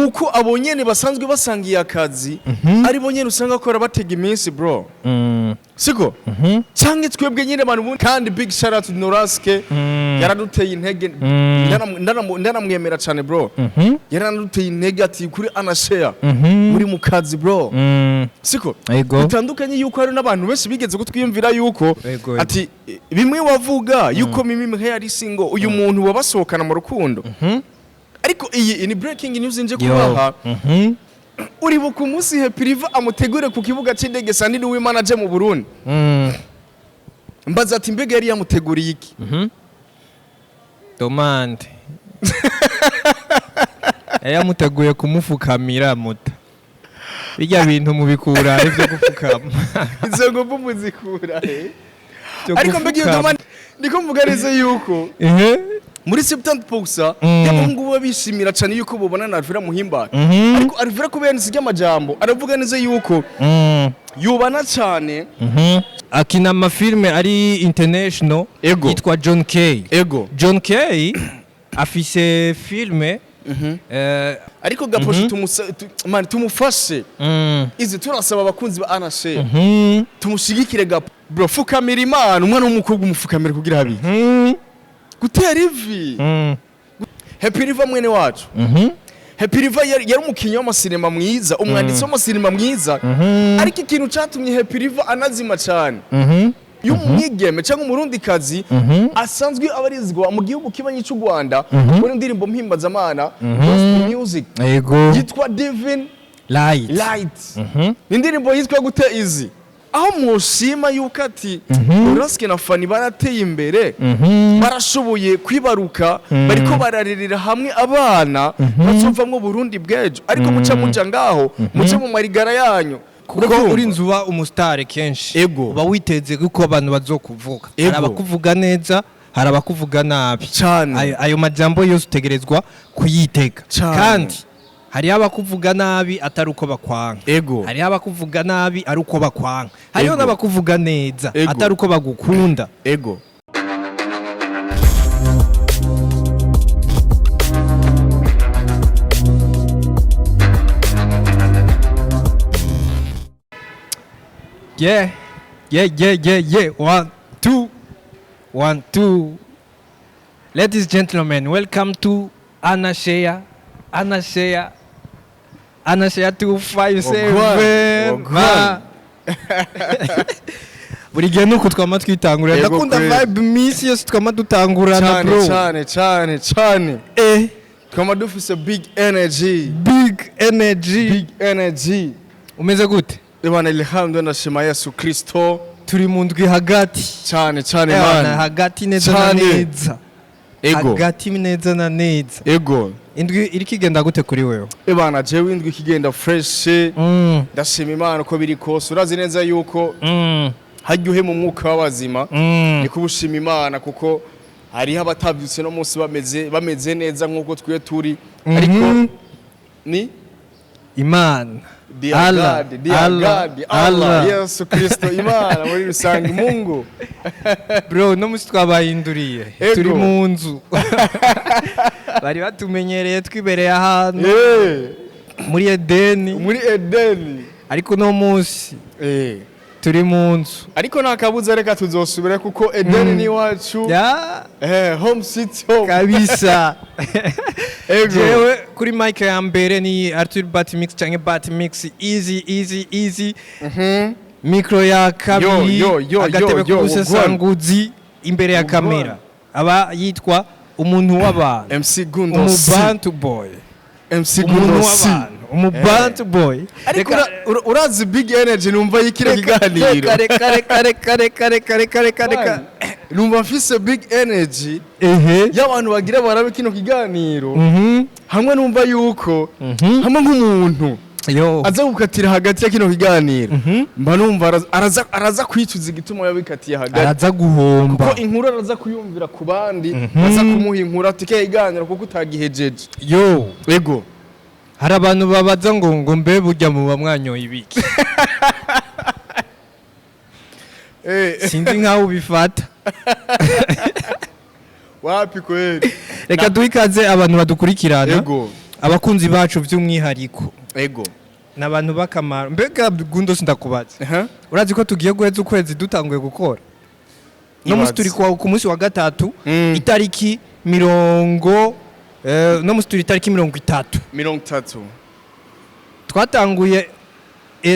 nuko abonyene basanzwe basangiye akazi ari bonyene usanga ko batega iminsi bro siko canke twebwe nyine abantu kandi big shout out to NORASQUE yaraduteye intege ndanamwemera cyane bro yaraduteye intege ati kuri anashare muri mu kazi bro siko bitandukanye yuko hari n'abantu benshi bigeze kutwiyumvira yuko ati bimwe wavuga yuko Mimi Mirelle single uyu muntu wabasohokana mu rukundo ariko iyi ni breaking news nje kubaha uribuka umunsi he Priva amutegure ku kibuga c'indege Sandini we manager mu Burundi mbaza ati mbega yari yamuteguriye iki domande yamuteguye kumufukamira muta bijya bintu mubikura ivyo gufukama izo ngo muzikura ariko mbega iyo domande ndiko mvuganize yuko muri 70% y'abahungu bo bishimira cyane yuko bobona na Alvira muhimba ariko Alvira kubera nzi amajambo aravuga neze yuko yubana cyane akina amafilme ari international yitwa John K. John K afise filme ariko gaposhe tumufashe izi turasaba abakunzi ba anashe tumushigikire gapo bro fukamira Imana umwana w'umukobwa umufukamira kugira habi gutera ivi Happy River mwene wacu Happy River yari umukinyi w'amasinema mwiza umwanditsi w'amasinema mwiza ariko ikintu catumye Happy River anazima cyane y'umwigeme cyangwa umurundi kazi asanzwe abarizwa mu gihugu kibanyi cy'u Rwanda muri indirimbo mpimbazamana gospel music yitwa Divine Light indirimbo yitwa gute izi aho mushima yuko ati NORASQUE na FANNY barateye imbere barashoboye kwibaruka bariko bararerera hamwe abana bazovamwo Burundi bwejo ariko muca muja ngaho muca mu marigara yanyu kuko uri nzuba umustar kenshi uba witeze kuko abantu bazokuvuga hari abakuvuga neza hari abakuvuga nabi ayo majambo yose utegerezwa kuyitega kandi hari abakuvuga nabi atari uko bakwanga hari abakuvuga nabi ari uko bakwanga hariho n'abakuvuga neza atari uko bagukunda yeah 1 2 ladies and gentlemen, welcome to Anashare 257 buri gihe nuko twama twitangurira ndakunda vibe misi yose twama dutangurana bro cyane twama dufise big energy umeze gute Bwana ilhamdu ndashima Yesu Kristo turi mu ndwi hagati cyane man hagati neza na neza hagati neza na neza indwi iri kigenda gute kuri wewe bana jewe indwi kigenda fresh ndashima Imana ko biri kose urazi neza yuko hajyuhe mu mwuka w'abazima ni kubushima Imana kuko hari abatabyutse no munsi bameze neza nkuko twiye turi ariko ni Imana Allah Yesu Kristo Imana muri rusange Mungu bro no musi twabahinduriye turi mu nzu bari batumenyereye twibereye ahantu muri Edeni ariko no musi turi mu nzu ariko nakabuza reka tuzosubire kuko Edeni ni wacu home sweet home kabisa jewe kuri mic ya mbere ni Arthur Batmix canke Batmix easy micro ya kabiri agatebe kubusesanguzi imbere ya kamera aba yitwa umuntu w'abantu MC Gundo umubantu boy umubantu boy ariko urazi big energy numva yikire kiganiro kare numva mfise big energy y'abantu bagira barabe kino kiganiro hamwe numva yuko hamwe nk'umuntu aza gukatira hagati ya kino kiganiro mba numva araza kwicuza igituma yabikatiye hagati araza guhomba kuko inkuru araza kuyumvira ku bandi aza kumuha inkuru atike iganira kuko utagihejeje hari abantu babaza ngo mbe burya mu bamwanyoye ibiki sinzi nkaho ubifata wapi kweli reka duhikaze abantu badukurikirana abakunzi bacu by'umwihariko ego nabantu bakamara mbega gundo sindakubaza urazi ko tugiye guheza ukwezi dutanguye gukora no musturi ku munsi wa gatatu itariki 30 no musturi itariki 30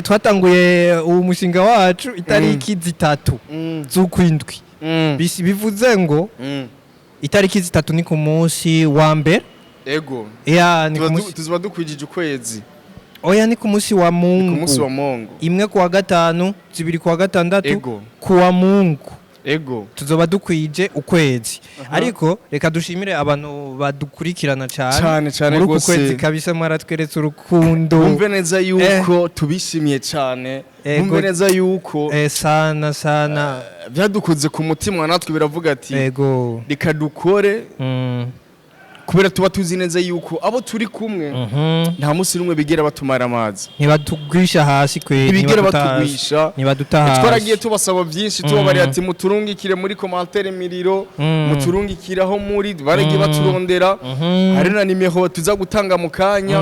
twatanguye umushinga wacu itariki zitatu z'ukwindwi bivuze ngo itariki zitatu ni ku munsi wa mbere ego tuziba dukwijije ukwezi oya ni ku munsi wa Mungu imwe kuwa gatanu zibiri kuwa gatandatu kuwa Mungu ego tuzoba dukwije ukwezi ariko reka dushimire abantu badukurikirana cyane muri uku kwezi kabisa mwaratweretse urukundo umve neza yuko tubishimiye cyane umve neza yuko sana byadukoze ku mutima natwe biravuga ati ego reka dukore kubera tuba tuzi neza yuko abo turi kumwe nta munsi n'umwe bigera batumara amazi ntibadugwisha hasi kwe ntibigera batugwisha ntibadutaha twaragiye tubasaba byinshi tubabari ati muturungikire muri commentaire miriro muturungikiraho muri baragiye baturondera hari na nimero tuza gutanga mu kanya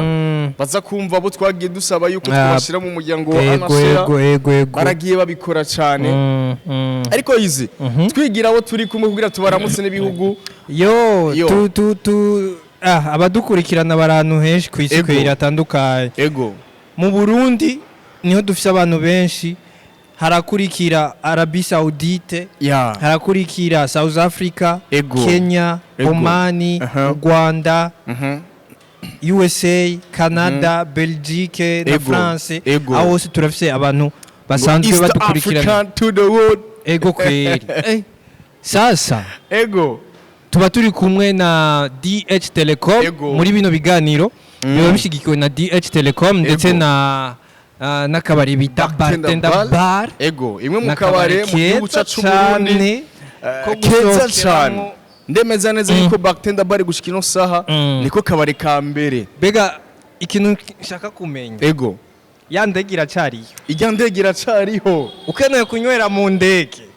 baza kumva abo twagiye dusaba yuko twashira mu muryango wa anashera baragiye babikora cyane ariko yize twigira abo turi kumwe kugira tubaramutse n'ibihugu abadukurikirana barantu henshi ku isi kwera atandukanye ego mu Burundi niho dufite abantu benshi harakurikira Arabie Saoudite harakurikira South Africa Kenya Oman Rwanda USA Canada Belgique na France aho hose turafite abantu basanzwe badukurikirana ego kweri sasa ego tuba turi kumwe na DH Telecom muri bino biganiro biba bishigikiwe na DH Telecom ndetse na kabari bita Bartender Bar ego imwe mu kabare mu gihugu cyacu Burundi keza cyane ndemeza neza yuko Bartender Bar gushika ino saha niko kabare ka mbere bega ikintu nshaka kumenya ego ya ndege iracariyo ijya ndege iracariho ukeneye kunywera mu ndege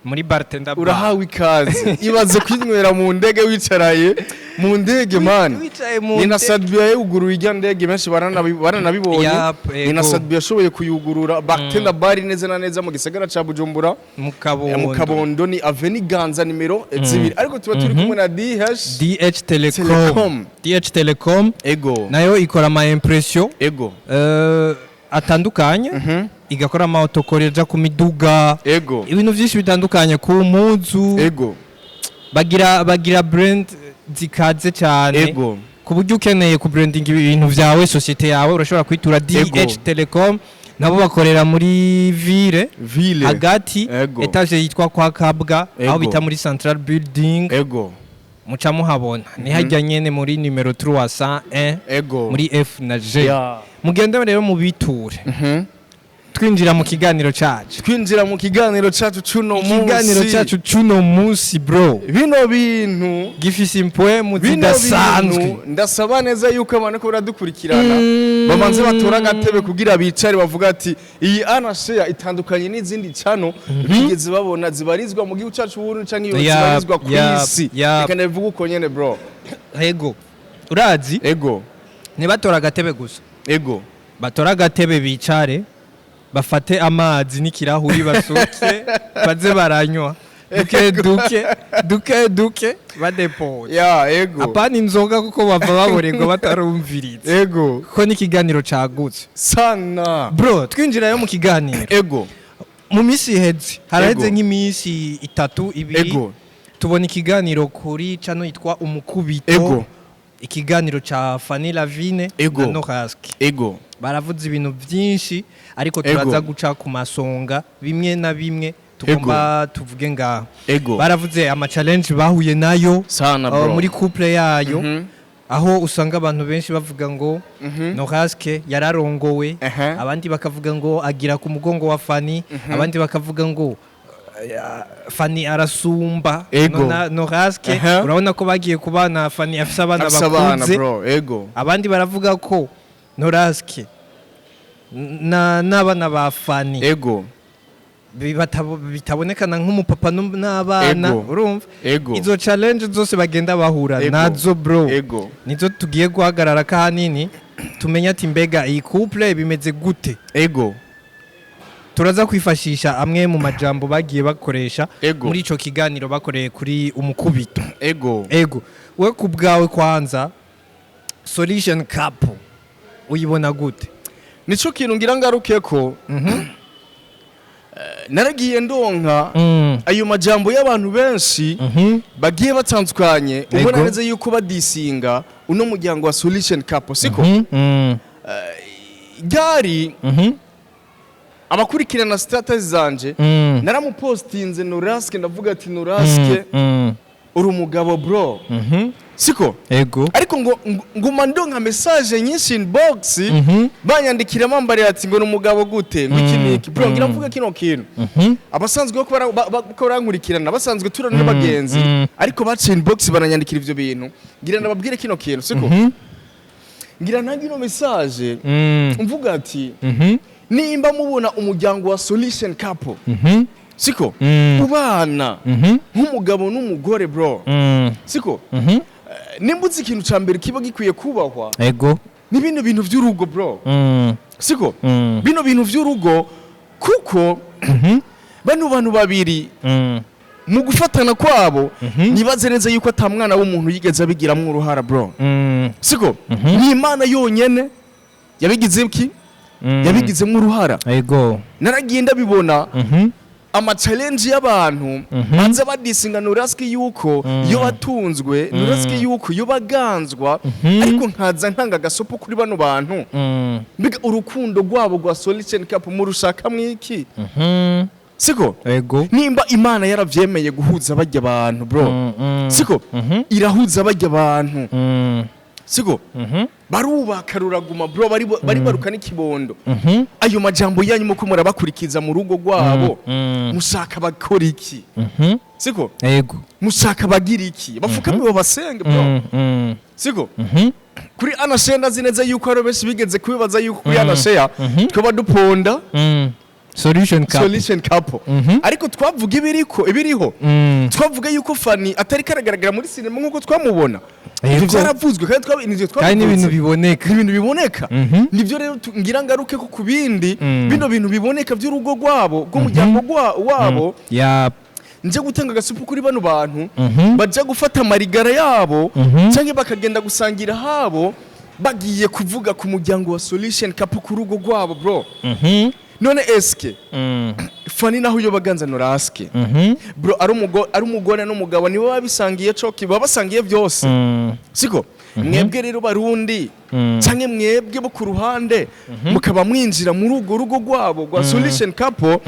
muri Bartender Bar urahawe ikaze ibaze kwinywera mu ndege wicaraye mu ndege man ni na Sadbia yuguruye ijya ndege benshi baranabibonye ni na Sadbia ashoboye kuyugurura Bartender Bar neza na neza mu gisagara ca Bujumbura mu Kabondo ni Avenue Ganza nimero 2 ariko tuba turi kumwe na DH Telecom ego nayo ikora ama impression ego atandukanye igakora ama autocollage ku miduga ibintu byinshi bitandukanye ku mpuzu bagira brand zikaze cyane ku buryo ukeneye ku branding ibintu byawe societe yawe urashobora kwitura DH Telecom nabo bakorera muri ville hagati etage yitwa kwa Kabwa aho bita muri Central Building muca muhabona ni hajya nyene muri numero 301 muri F na G mugende rero mu biture twinjira mu kiganiro cyacu cuno munsi bro bino bintu gifise impwe muzidasanzwe ndasaba neza yuko abantu ko baradukurikirana bamanze batora gatebe kugira bicare bavuga ati iyi anashare itandukanye n'izindi cano bigeze babona zibarizwa mu gihugu cyacu Burundi canke iyo zibarizwa ku isi reka ndavuga uko nyene bro ego urazi ni batora gatebe gusa batora gatebe bicare bafate amazi n'ikirahuri basuke baze baranywa duke badepoje apana inzoga kuko bava baborego batarumviritse kuko n'ikiganiro cagutse sana bro twinjira yo mu kiganiro mu misi iheze haraheze nk'imisi 3-2 tubona ikiganiro kuri cano yitwa Umukubito ikiganiro cha Fanny Lavine na NORASQUE baravuze ibintu byinshi ariko turaza guca ku masonga bimwe na bimwe tugomba tuvuge ngaho baravuze ama challenge bahuye nayo muri couple yayo aho usanga abantu benshi bavuga ngo NORASQUE yararongowe abandi bakavuga ngo agira ku mugongo wa Fanny abandi bakavuga ngo Fanny arasumba NORASQUE urabona ko bagiye kubana Fanny afise abana bakunze abandi baravuga ko NORASQUE n'abana ba Fanny bitabonekana nk'umupapa n'abana urumva izo challenge zose bagenda bahura nazo bro nizo tugiye guhagarara kanini tumenya ati mbega iyi couple bimeze gute turaza kwifashisha amwe mu majambo bagiye bakoresha muri ico kiganiro bakoreye kuri umukubito we kubgawe kwanza solution couple uyibona gute nico kintu ngira ngaruke ko naragiye ndonka ayo majambo y'abantu benshi bagiye batandukanye ubona neza yuko badisinga uno muryango wa solution couple siko gari abakurikirana status zanje naramupostinze NORASQUE ndavuga ati NORASQUE uri umugabo bro siko ariko ngo mandonka message nyinshi inbox banyandikira mambare ati ngo numugabo gute ngo iki niki bro ngira mvuga kino kintu abasanzwe ko barankurikirana basanzwe turana n'abagenzi ariko bace inbox bananyandikira ivyo bintu ngira ndababwire kino kintu siko ngira ntagino message mvuga ati nimba mubona umuryango wa solution couple siko ubana nk'umugabo n'umugore bro siko nimbuze ikintu cambere kiba gikwiye kubahwa ni bino bintu vy'urugo bro siko bino bintu vy'urugo kuko bano bantu babiri mu gufatana kwabo nibaze neza yuko atamwana w'umuntu yigeze abigiramwe uruhara bro siko ni Imana yonyene yabigize iki yabigizemo uruhara naragiye ndabibona ama challenge y'abantu banze badisinga NORASQUE yuko yo batunzwe NORASQUE yuko yo baganzwa ariko nkaza ntanga gasopo kuri bano bantu mbiga urukundo rwabo rwa solution couple mu rushaka mwiki siko nimba Imana yaravyemeye guhuza bajya abantu bro siko irahuza bajya abantu siko barubaka ruraguma bro bari barukana ikibondo ayo majambo yanyu muko murabakurikiza mu rugo rwabo mushaka bakora iki siko mushaka bagira iki bafukame babasenge bro siko kuri anashenda zineza yuko ari benshi bigeze kubibaza yuko kuri anashaya twaba duponda solution couple ariko twavuga ibiriho twavuga yuko Fanny atari karagaragara muri sinema nkuko twamubona ivyo byaravuzwe kandi n'ibintu biboneka nivyo rero ngira ngaruke ko kubindi bino bintu biboneka by'urugo rwabo rw'umuryango wabo nje gutanga agasupu kuri bano bantu baje gufata amarigara yabo canke bakagenda gusangira habo bagiye kuvuga ku muryango wa solution couple ku rugo rwabo bro none eske Fanny naho yo baganza NORASQUE bro ari umugore n'umugabo nibo babisangiye coki babasangiye byose siko mwebwe rero barundi canke mwebwe bo ku ruhande mukaba mwinjira mu rugo rwabo rwa solution couple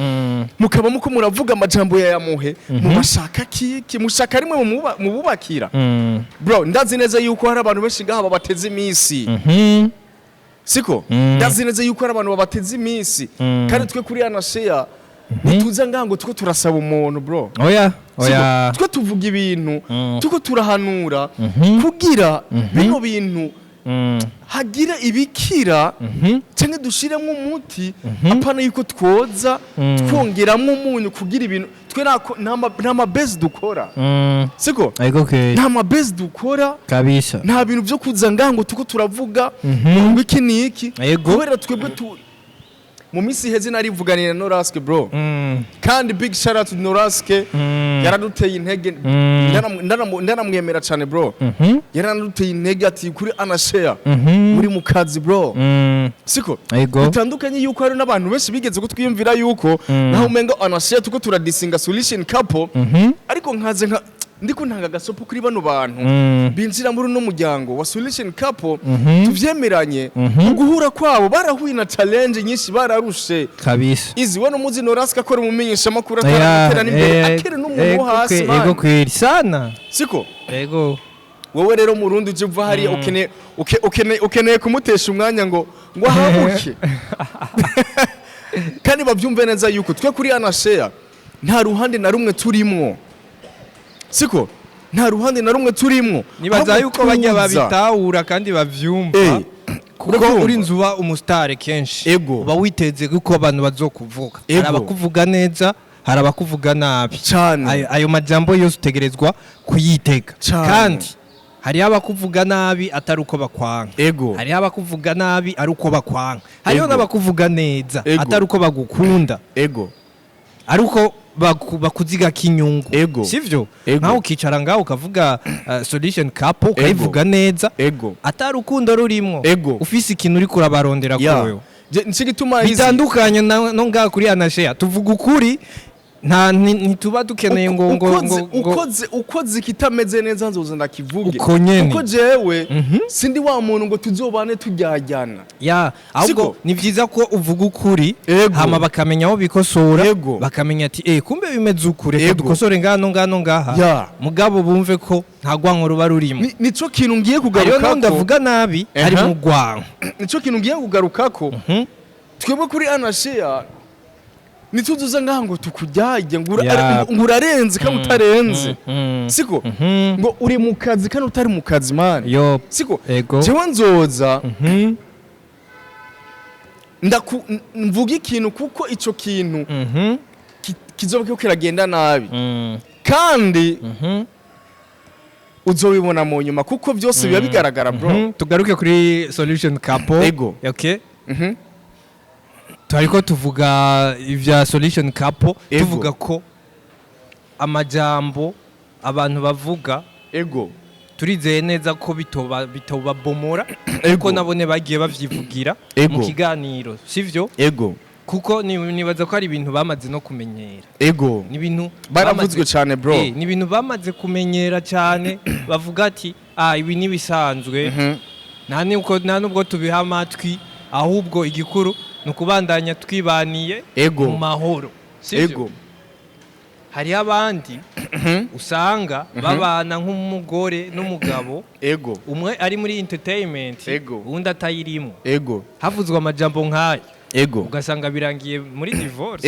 mukaba muko muravuga amajambo ya yamuhe mu mashaka kiki mushaka rimwe mu bubakira bro ndazi neza yuko hari abantu benshi ngaha babateze imisi siko ndazi neza yuko hari abantu babateze imisi kandi twe kuri anashare nituza ngango tuko turasaba umuntu bro oya twe tuvuga ibintu tuko turahanura kugira bino bintu hagira ibikira cyangwa dushiremo umuti apana yuko twoza twongeramo umunyu kugira ibintu twe nta mabase dukora siko nta mabase dukora kabisa nta bintu byo kuza ngango tuko turavuga ngo iki niki kubera twebwe mu misi heze narivuganira NORASQUE bro kandi big shout out to NORASQUE yaraduteye intege ndanamwemera cyane bro yaraduteye intege ati kuri anashare muri mukazi bro siko bitandukanye yuko hari n'abantu benshi bigeze kutwiyumvira yuko naho umenga anashare tuko turadisinga solution couple ariko nkaze ndiko ntanga gasopo kuri bano bantu binjira muri no muryango wa solution couple tuvyemeranye guhura kwabo barahuye na challenge nyinshi bararushe kabisa izi wono muzi NORASQUE akora umumenyesha makuru atera n'imbere akere n'umuntu hasi man kweri sana siko wowe rero mu Rundi uje uva hari ukeneye kumutesha umwanya ngo ahabuke kandi bavyumve neza yuko twe kuri anashare nta ruhande na rumwe turimwo siko nta ruhande na rumwe turimwo nibaza yuko bajya babitahura kandi bavyumva kuko uri nzuba umustar kenshi uba witeze ko abantu bazokuvuga hari abakuvuga neza hari abakuvuga nabi cyane ayo majambo yose utegerezwa kuyitega kandi hari abakuvuga nabi atari uko bakwanga hari abakuvuga nabi ari uko bakwanga hariho n'abakuvuga neza atari uko bagukunda ari uko bakuziga kinyungu sivyo nkaho ukicara ngaho ukavuga solution couple ukayivuga neza atari urukundo rurimo ufise ikintu uri kurabarondera koyo bitandukanye no ngaho kuri anashare tuvuga ukuri ntituba dukeneye ngo ukoze kitameze neza nzoza ndakivuge kuko jewe sindi wa muntu ngo tuzobane tujyajyana ahubwo ni vyiza ko uvuga ukuri hama bakamenya aho bikosora bakamenya ati kumbe bimeze ukuri dukosore ngano ngaha mugabo bumve ko nta gwanko ruba rurimo nico kintu ngiye kugaruka ko ndavuga nabi ari mu gwanko nico kintu ngiye kugaruka ko twebwe kuri anashare nituzuza ngaha ngo tukujyaje ngo urarenze kandi utarenze siko ngo uri mu kazi kandi utari mu kazi man siko jewe nzoza mvuga ikintu kuko ico kintu kizoba ko kiragenda nabi kandi uzobibona mu nyuma kuko byose biba bigaragara bro tugaruke kuri solution couple okay Tuhariko tuvuga ivya solution couple tuvuga ko amajambo abantu bavuga turizeye neza ko bitoba bomora ariko nabone bagiye bavyivugira mu kiganiro sivyo kuko nibaza ko ari ibintu bamaze no kumenyera ni ibintu baravuzwe cyane bro ni ibintu bamaze kumenyera cyane bavuga ati ibi ni bisanzwe nta nubwo tubiha amatwi ahubwo igikuru nukubandanya twibaniye mu mahoro sivyo hari abandi usanga babana nk'umugore n'umugabo umwe ari muri entertainment undi atayirimo havuzwe amajambo nk'ayo ugasanga birangiye muri divorce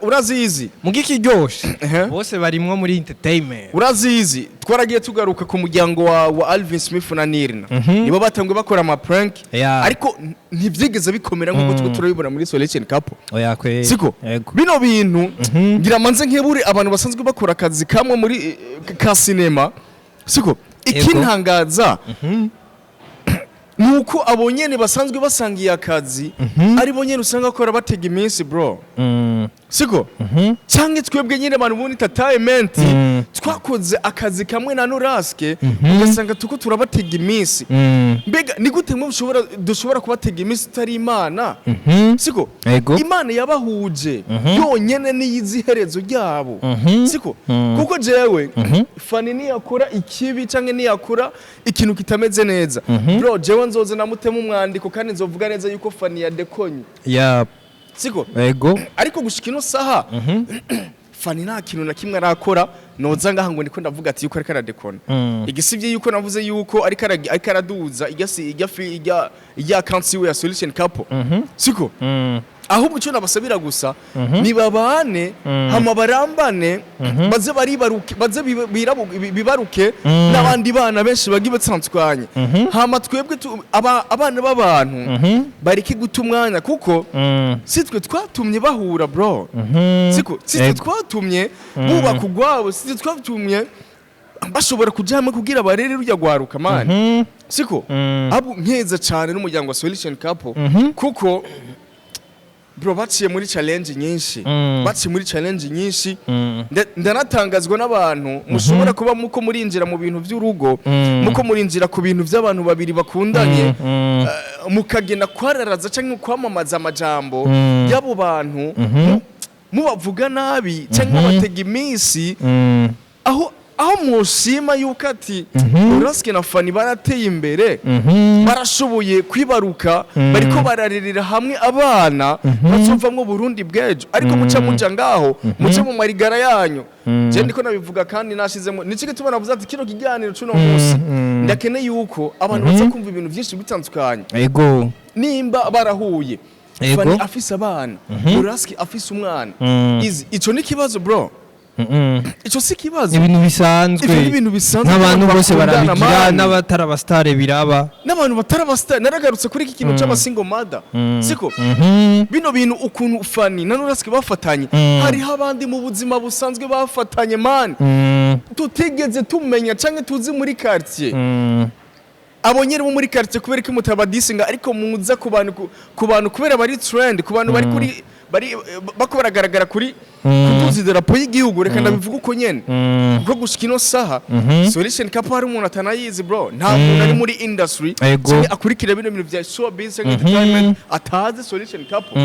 urazizi mugikiryoshe bose barimwo muri entertainment urazizi twaragiye tugaruka ku muryango wa Alvin Smith na Nirna nibo batangwe bakora ama prank ariko ntivyigeze bikomera nkuko twe turabibona muri solution couple siko bino bintu ngira manze nkebure abantu basanzwe bakora akazi kamwe muri ka cinema siko ikintangaza nuko abonyene basanzwe basangiye akazi ari bonyene usanga akora batega iminsi bro siko cyangwa twebwe nyine abantu bunita entertainment twakoze akazi kamwe na NORASQUE ugasanga tuko turabatega iminsi mbega ni gute mwe dushobora kubatega iminsi tutari imana siko imana yabahuje yonyene niyiziherezo ryabo siko kuko jewe fani ni yakora ikibi cyangwa ni yakora ikintu kitameze neza bro jewe nzoze namutema umwandiko kandi nzovuga neza yuko fani yadekonye siko ariko gushika ino saha fani nta kintu na kimwe arakora noza ngaha ngo ndiko ndavuga ati yuko ariko aradekona igisivye yuko navuze yuko ariko araduza ijya account ya solution couple siko ahubwo cyo nabasabira gusa nibabane hama barambane baze bibaruke n'abandi bana benshi bagi batsantswanye hama twebwe abana b'abantu bariki gutumwanya kuko sitwe twatumye bahura bro siko sitwe twatumye buba kugwabo sitwe twatumye bashobora kujama kugira barere rujya gwaruka man siko abo nkeza cyane n'umuryango wa solution couple kuko bro baciye muri challenge nyinshi ndanatangazwa n'abantu mushobora kuba muko murinjira mu bintu by'urugo muko murinjira ku bintu by'abantu babiri bakundanye mukagenda kwararaza cyangwa kwamamaza amajambo y'abo bantu mubavuga nabi cyangwa batega iminsi aho mushima yuko ati NORASQUE na Fanny barateye imbere barashoboye kwibaruka bariko bararerera hamwe abana bazovamwo Burundi bwejo ariko muca ngaho muca mu marigara yanyu je ndiko nabivuga kandi nashizemo nicike tubona buza ati kino kiganiro cuno munsi ndakene yuko abantu baza kumva ibintu byinshi bitandukanye nimba barahuye Fanny afise abana NORASQUE afise umwana ico ni kibazo bro ico si kibazo ibintu bisanzwe n'abantu bose barabigira n'abatara abastare biraba n'abantu batara abastare naragarutse kuri iki kintu c'abasingle mother siko bino bintu ukuntu Fanny na NORASQUE bafatanye hari abandi mu buzima busanzwe bafatanye man tutigeze tumenya canke tuzi muri quartier abonyere bo muri quartier kubera ko mutabadisinga ariko muza ku bantu kubera bari trend ku bantu bari kuri bari bakobaragaragara kuri kutuzi darapo y'igihugu reka ndabivuga uko nyene kuko gushika ino saha solution kapo hari umuntu atanayizi bro nta muntu ari muri industry cyane akurikira bino bintu bya showbiz entertainment atazi solution kapo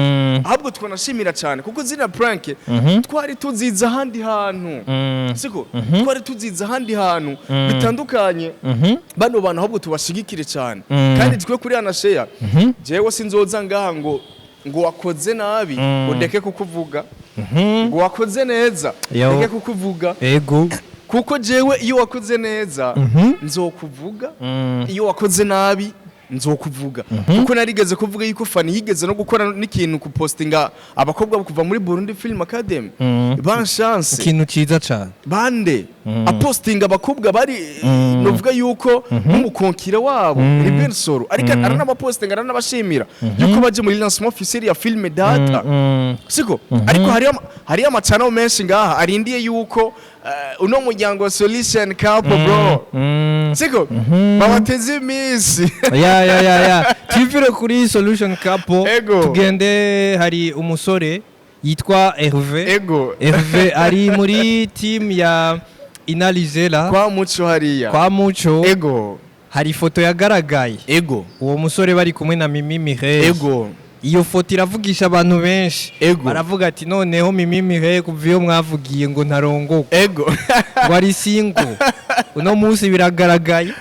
ahubwo twanashimira cyane kuko zina prank twari tuziza handi hantu siko twari tuziza handi hantu bitandukanye bano bantu ahubwo tubashigikire cyane kandi twe kuri ana share jewe sinzoza ngaha ngo wakoze nabi udeke kukuvuga ngo wakoze neza udeke kukuvuga ego kuko jewe iyo wakoze neza nzokuvuga iyo wakoze nabi nzokuvuga kuko narigeze kuvuga yuko Fanny yigeze no gukora n'ikintu ku postinga abakobwa kuva muri Burundi Film Academy ban chance ikintu ciza cyane bande apostinga abakobwa bari novuga yuko nk'umukonkira wabo Ribensoro ariko aranabapostinga aranabashimira yuko baje muri lancement officiel ya film data siko ariko hari amacana menshi ngaha arindiye yuko uno muryango solution couple bro siko babateze imisi ya tivire kuri solution couple tugende hari umusore yitwa Hervé ari muri team ya Inalizela kwa muco hari ifoto yagaragaye uwo musore bari kumwe na Mimi Mirelle iyo foto iravugisha abantu benshi baravuga ati noneho Mimi Mirelle kuva iyo mwavugiye ngo ntarongoka wari single uno munsi biragaragaye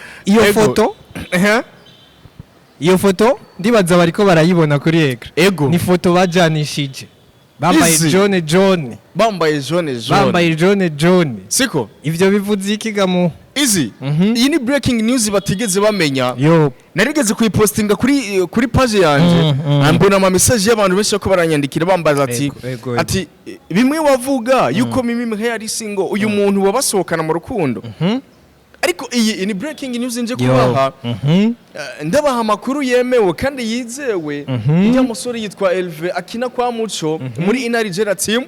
iyo foto ndibaza bariko barayibona kuri ekra ni foto bajanishije bambaye John siko ivyo bivuze ikigamu Easy iyi ni breaking news batigeze bamenya narigeze kuyipostinga kuri page yanje ambona ama message y'abantu benshi ko baranyandikira bambaza ati bimwe wavuga yuko Mimi Mirelle ari single uyu muntu wabasohokana mu rukundo ariko iyi ni breaking news nje kubaha ndabaha amakuru yemewe kandi yizewe ya musore yitwa Hervé akina kwa muco muri Inalizela team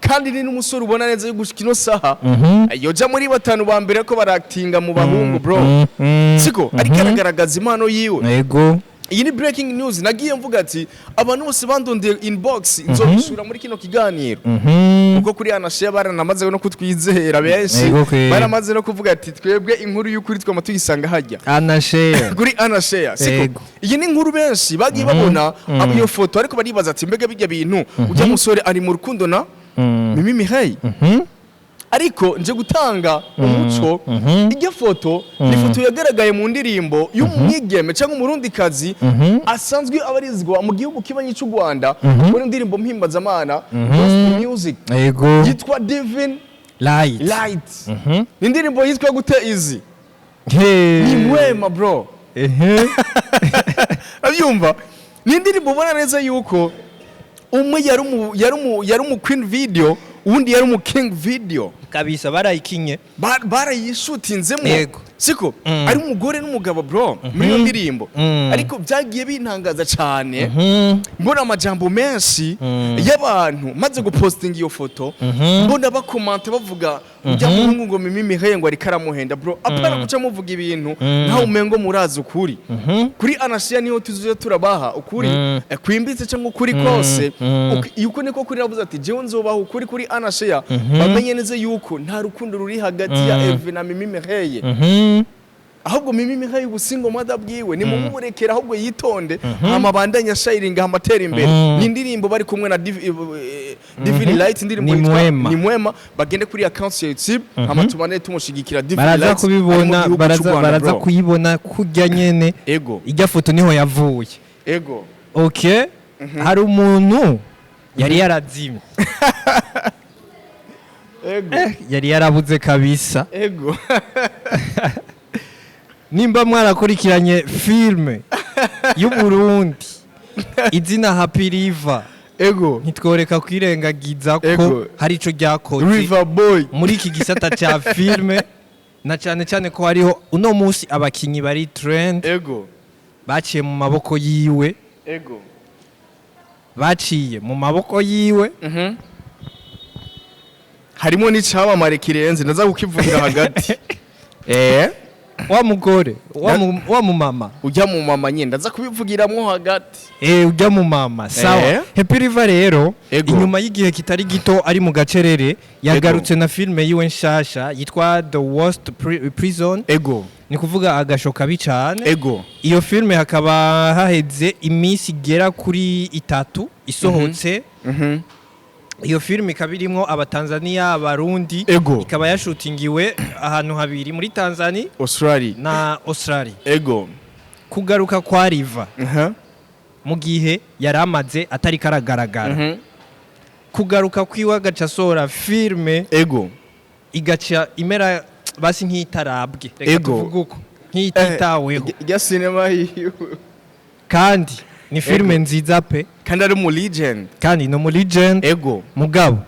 kandi ni n'umusore ubona neza yo gushika ino saha yoja muri batanu ba mbere ko baractinga mu bahungu bro siko ariko aragaragaza impano yiwe iyi ni breaking news nagiye mvuga ati abantu bose bandondeye inbox nzobishura muri kino kiganiro uko kuri anashare baranamaze no kutwizera benshi baramaze no kuvuga ati twebwe inkuru y'ukuri twama tuyisanga hajya kuri anashare siko iyi ni inkuru benshi bagiye babona iyo foto ariko baribaza ati mbega bijya bintu ujya musore ari mu rukundo na Mimi Mirelle ariko nje gutanga umuco ijya foto ni foto yagaragaye mu ndirimbo y'umwigeme cyangwa umurundikazi asanzwe abarizwa mu gihugu kibanyi cy'u Rwanda muri ndirimbo mpimbazamana gospel music yitwa Divine Light ni indirimbo yitwa gute izi ni mwema bro abyumva ni indirimbo ubona neza yuko umwe yari mu queen video undi yari mu king video kabisa barayikinye barayishutinzemo siko ari umugore n'umugabo bro muri iyo ndirimbo ariko byagiye bintangaza cyane mbona amajambo menshi y'abantu maze gupostinga iyo foto mbona bakomanta bavuga ujya muhungu ngo Mimi Mirelle ngo ari karamuhenda bro apana guca muvuga ibintu nta umengo murazi ukuri kuri anashia niho tuzuye turabaha ukuri kwimbitse cyangwa ukuri kose yuko niko kuri rabuza ati jewe nzobaha ukuri kuri anashia bamenye neza yuko nta rukundo ruri hagati ya Hervé na Mimi Mirelle ahubwo Mimi Mirelle ubusingo madabwiwe ni mumurekera ahubwo yitonde amabandanya sharinga amatera imbere ni indirimbo bari kumwe na Divine Light indirimbo ni mwema bagende kuri account ya YouTube amatumane tumushigikira Divine Light baraza kuyibona kujya nyene ijya foto niho yavuye okay hari umuntu yari yarazimye yari yarabuze kabisa nimba mwarakurikiranye filme y'u Burundi izina Happy River ego ntitworeka kwirengagiza ko hari ico ryakoze River Boy muri iki gisata ca filme na cyane ko hariho uno munsi abakinyi bari trend ego baciye mu maboko yiwe ego baciye mu maboko yiwe harimo n'icabamare kirenze ndaza kukivugira hagati wa mugore wa mu mama ujya mu mama nyine ndaza kubivugiramwo hagati ujya mu mama sawa Happy River rero inyuma y'igihe kitari gito ari mu gacerere yagarutse na filme yiwe nshasha yitwa The Worst Prison ego ni kuvuga agasho kabi cyane ego iyo filme hakaba haheze iminsi igera kuri 3 isohotse iyo filme ikaba irimo abatanzania abarundi ikaba yashutingiwe ahantu habiri muri Tanzania Australia na Australia ego kugaruka kwa Riva mu gihe yaramaze atari karagaragara kugaruka kwiwa gacasora filme ego igaca imera basi nk'itarabwe reka tuvuge uko nk'ititaweho ya cinema hiyo kandi ni filme nziza pe kandi ari mu legend kandi no mu legend ego mugabo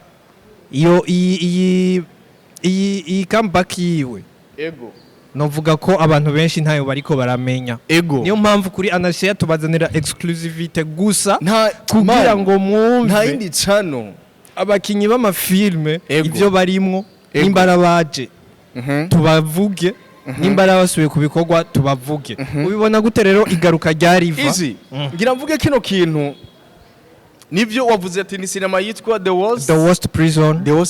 iyo iyi comeback yiwe ego novuga ko abantu benshi ntayo bariko baramenya ego niyo mpamvu kuri Anashia tubazanira exclusivity gusa kugira ngo mwumve nta yindi channel abakinyi b'amafilme ivyo barimwo nimbara baje tubavuge nimbara basubiye kubikorwa tubavuge ubibona gute rero igaruka rya Riva ngira mvuge kino kintu nivyo wavuze ati ni cinema yitwa The Worst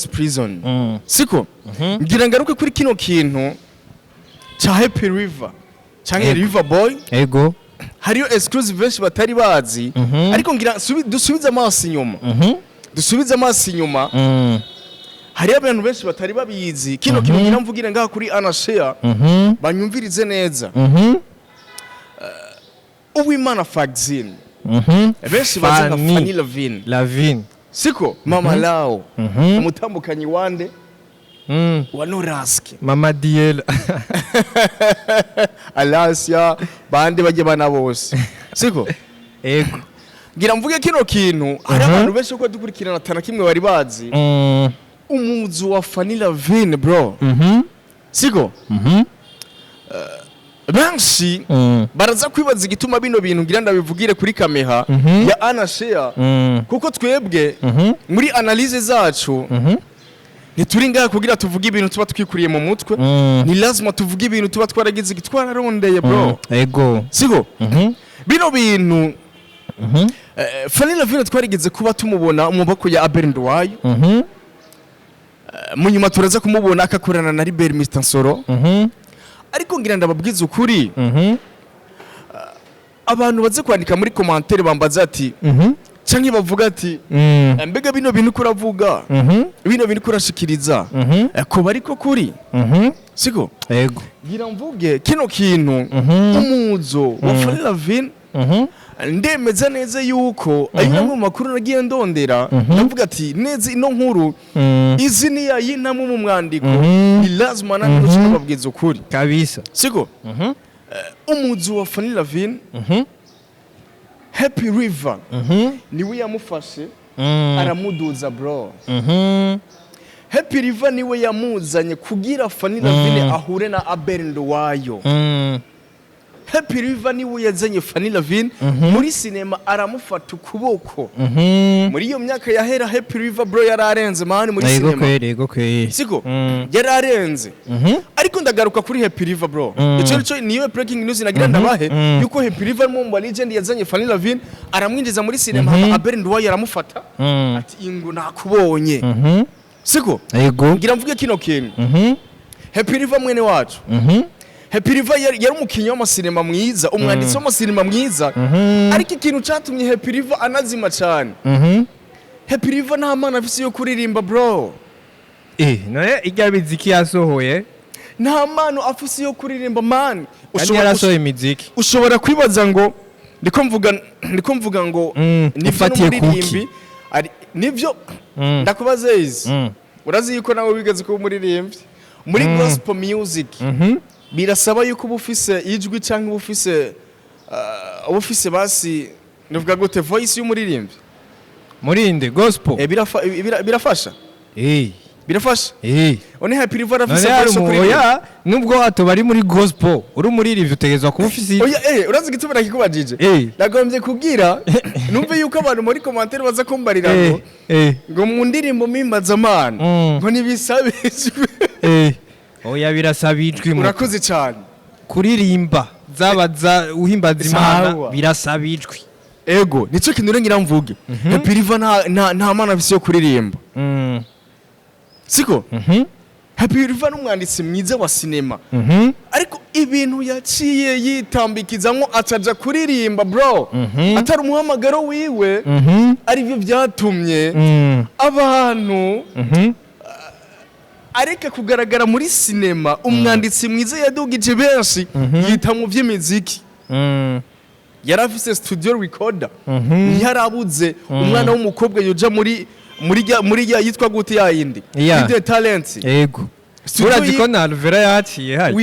Prison siko ngira ngaruke kuri kino kintu cha Happy River canke River Boy ego hariyo exclusive benshi batari bazi ariko ngira dusubize amaso inyuma hari abantu benshi batari babizi kino kintu ngira mvugira ngaha kuri Anashia banyumvirize neza Uwimana Fagzin benshi bazi nka Fanny Lavine siko Mama Lao umutambukanyi wande wa NORASQUE Mama Diel Alasia bande baje bana bose siko ego ngira mvuge kino kintu hari abantu benshi uko dukurikirana tana kimwe bari bazi umuzu wa Fanny Lavine bro siko benshi baraza kwibaza igituma bino bintu ngira ndabivugire kuri kameha ya Anashia kuko twebwe muri analyse zacu nituri ngaha kugira tuvuge ibintu tuba twikuriye mu mutwe ni lazima tuvuge ibintu tuba twaragize gitwararondeye bro ego siko bino bintu Fanny Lavine twarigeze kuba tumubona mu bako ya Aberndwayo munyuma turaza kumubona akakorana na Libert Mr Nsoro ariko ngira ndababwiza ukuri abantu baze kwandika muri commentaire bambaza ati canke bavuga ati mbega bino bintu kuravuga bino bintu kurashikiriza ko bariko kuri siko ego ngira mvuge kino kintu umuzo wa Fanny Lavine ndemeza neza yuko ayo mu makuru nagiye ndondera ndavuga ati neza ino nkuru izi ni yayintamwe mu mwandiko ni lazima nandi kubabwiza ukuri kabisa siko umuzu wa Fanny Lavine Happy River niwe yamufashe aramuduza bro Happy River niwe yamuzanye kugira Fanny Lavine ahure na Aberndwayo Happy River niwe yazanye Fanny Lavine muri cinema aramufata ukuboko muri iyo myaka yahera Happy River bro yararenze mani muri cinema ego kweri siko yararenze ariko ndagaruka kuri Happy River bro ico niyo breaking news nagira ndabahe yuko Happy River mu legend yazanye Fanny Lavine aramwinjiza muri cinema Aberndwayo aramufata ati ingo nakubonye siko ego ngira mvuge kino kintu Happy River mwene wacu Happy River yari umukinyi w'amasinema mwiza umwanditsi w'amasinema mwiza ariko ikintu catumye Happy River anazima cyane Happy River nta mana afise yo kuririmba bro naye igabiziki yasohoye nta mano afise yo kuririmba man yarasohoye imiziki ushobora kwibaza ngo ndiko mvuga ngo nivyo n'umuririmbi nivyo ndakubaza izi urazi yuko nawe wigeze ko umuririmbi muri gospel music birasaba yuko ubufise ijwi cyangwa ubufise basi nivuga gute voice y'umuririmbi Murinde gospel birafasha birafasha one Happy River afise voice kuri oya nubwo atobari muri gospel uri muri review utegezwa kuba ufise oya urazi gituma nakikubajije nagombye kugira numve yuko abantu muri commentaire baza kumbarira ngo mu ndirimbo mimbaza amana ngo nibisabijwe oya birasabijwe urakoze cyane kuririmba zabaza uhimbaza imana birasabijwe ego nico kintu ngira mvuge Happy River nta mana afise yo kuririmba siko Happy River n'umwanditsi mwiza wa sinema ariko ibintu yaciye yitambikizamwo ataja kuririmba bro atari umuhamagaro wiwe ari byo byatumye abantu areka kugaragara muri sinema umwanditsi mwiza yadugije benshi yita mu by'imiziki yarafise studio recorder yarabuze umwana w'umukobwa yoja muri ya yitwa gute ya yindi the talent yego urazi ko na Alvera yaciye hari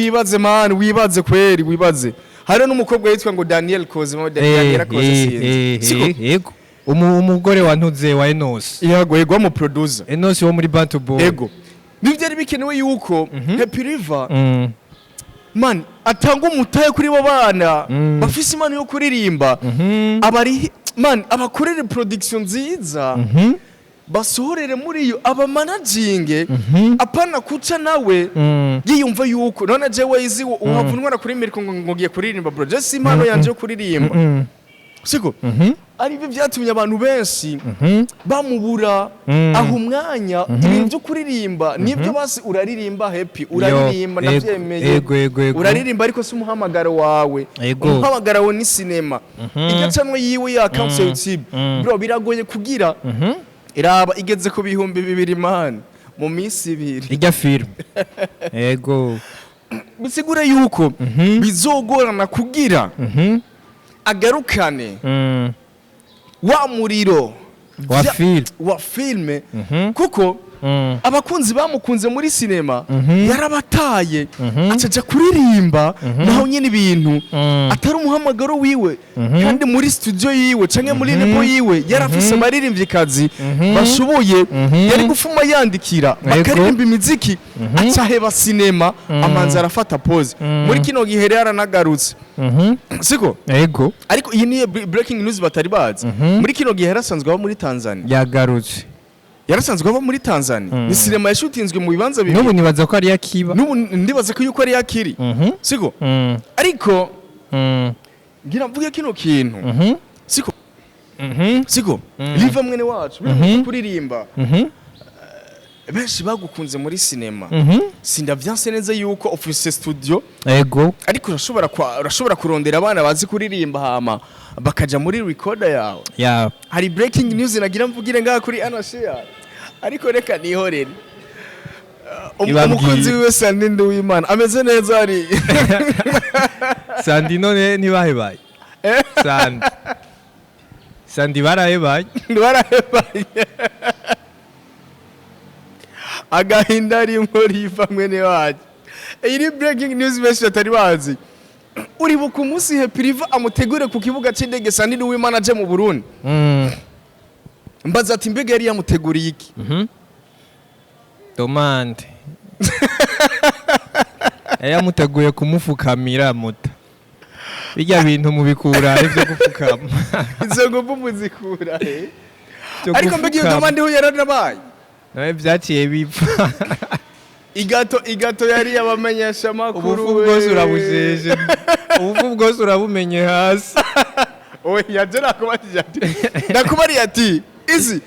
wibaze kweri wibaze hari n'umukobwa yitwa ngo Daniel Kozimo Daniel Kozimo yego umugore wantuze wa Enos yego mu producer Enos wo muri Bantu Boy yego bivyari bikenewe yuko Happy River man atanga umutaye kuri bo bana bafise imana yo kuririmba abari man abakorere production nziza basohorere muri iyo aba managing apana kuca nawe yiyumva yuko none jewe izi uhavunwa kuri miriko ngo ngiye kuririmba bro just impano yanje yo kuririmba siko ari byo byatumye abantu benshi bamubura aho umwanya ibintu byo kuririmba nibyo basi uraririmba Happy uraririmba navyemeye uraririmba ariko si umuhamagaro wawe umuhamagaro wawe ni sinema igacanwe yiwe ya account ya YouTube bro biragoye kugira iraba igeze ku bihumbi 200 man mu minsi 2 ijya film yego bisigura yuko bizogorana kugira agarukane wa muriro wa filme kuko abakunzi bamukunze muri sinema yarabataye acaja kuririmba naho nyine ibintu atari umuhamagaro wiwe kandi muri studio yiwe canke muri nepo yiwe yarafise abaririmbyi bashoboye yari gufuma yandikira bakaririmba imiziki acaheba sinema amanza arafata pause muri kino gihe yaranagarutse siko yego ariko iyi ni breaking news batari bazi muri kino gihe yarasanzwe aba muri Tanzania yagarutse yarasanzwe aba muri Tanzania ni sinema yashutinzwe mu bibanza bibiri n'ubu nibaza ko ari yakiba n'ubu ndibaza ko yuko ari yakiri siko ariko ngira mvuge kino kintu siko liva mwene wacu kuririmba benshi bagukunze muri sinema sindavyanse neza yuko office studio yego ariko urashobora kurondera abana bazi kuririmba hama bakaja muri recorder yawe hari breaking news nagira mvugire ngaha kuri Anashare ariko reka nihorere umukunzi wiwe Sandi Nduwimana ameze neza ari Sandi none ntibahebaye Sandi barahebaye agahinda ari muri famwe wacu iyi breaking news benshi atari bazi uribuka umunsi Happy River amutegure ku kibuga c'indege Sandi Nduwimana aje mu Burundi mbaza ati mbega yari yamuteguriye iki domande yamuteguye kumufukamira muta bijya bintu mubikura ivyo gufukama izo ngombo muzikura ariko mbega iyo domande ho yaranabaye nawe byaciye bipfa igato yari yabamenyesha makuru ubufu bwose urabujeje ubufu bwose urabumenye hasi oya je nakubari ati izi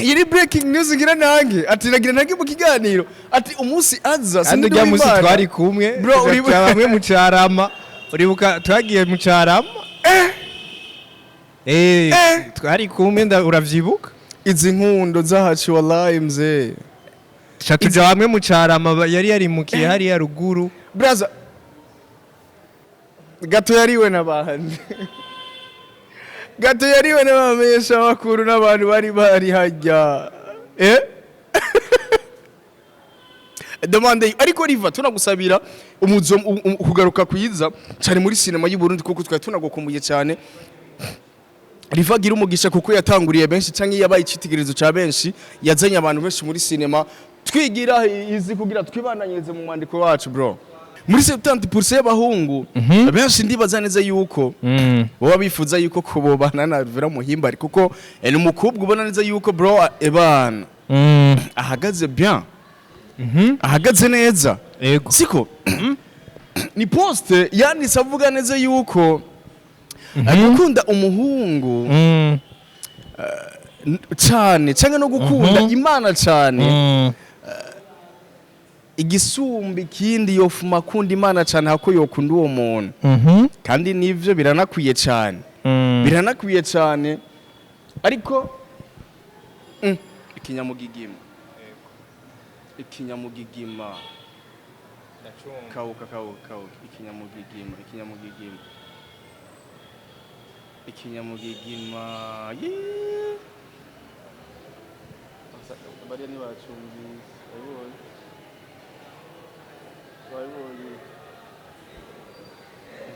yiri breaking news ngira nange ati nagira nange mu kiganiro ati umunsi aza Sindi Nduwimana musi twari kumwe bro uribuka bamwe mu Carama uribuka twagiye mu Carama twari kumwe uravyibuka izi nkundo zahaci wallahi mzee Chatuja bamwe mu Carama yari mukiye hari ya ruguru brother gato yariwe nabahandi gato yariwe n'abamenyesha makuru n'abantu bari hajya demande ariko riva tunagusabira umuzo kugaruka kwiza cyane muri sinema y'u Burundi kuko twari tunagokumbuye cyane rivagira umugisha kuko yatanguriye benshi canke yabaye icitegererezo ca benshi yazanye abantu benshi muri cinema twigira izi kugira twibandanyirize mu mwandiko wacu bro muri 70% y'abahungu benshi ndibaza neza yuko baba bifuza yuko kubobana na Alvera Muhimbare kuko ni umukobwa ubona neza yuko bro ebana ahagaze bien ahagaze neza siko ni poste yanditse avuga neza yuko gukunda umuhungu cyane cyangwa no gukunda Imana cyane igisumbi kindi yofuma kunda Imana cyane hako yokunda uwo muntu kandi nivyo biranakwiye cyane ariko ikinyamugigima kauka ikinyamugigima bari ni bacumbi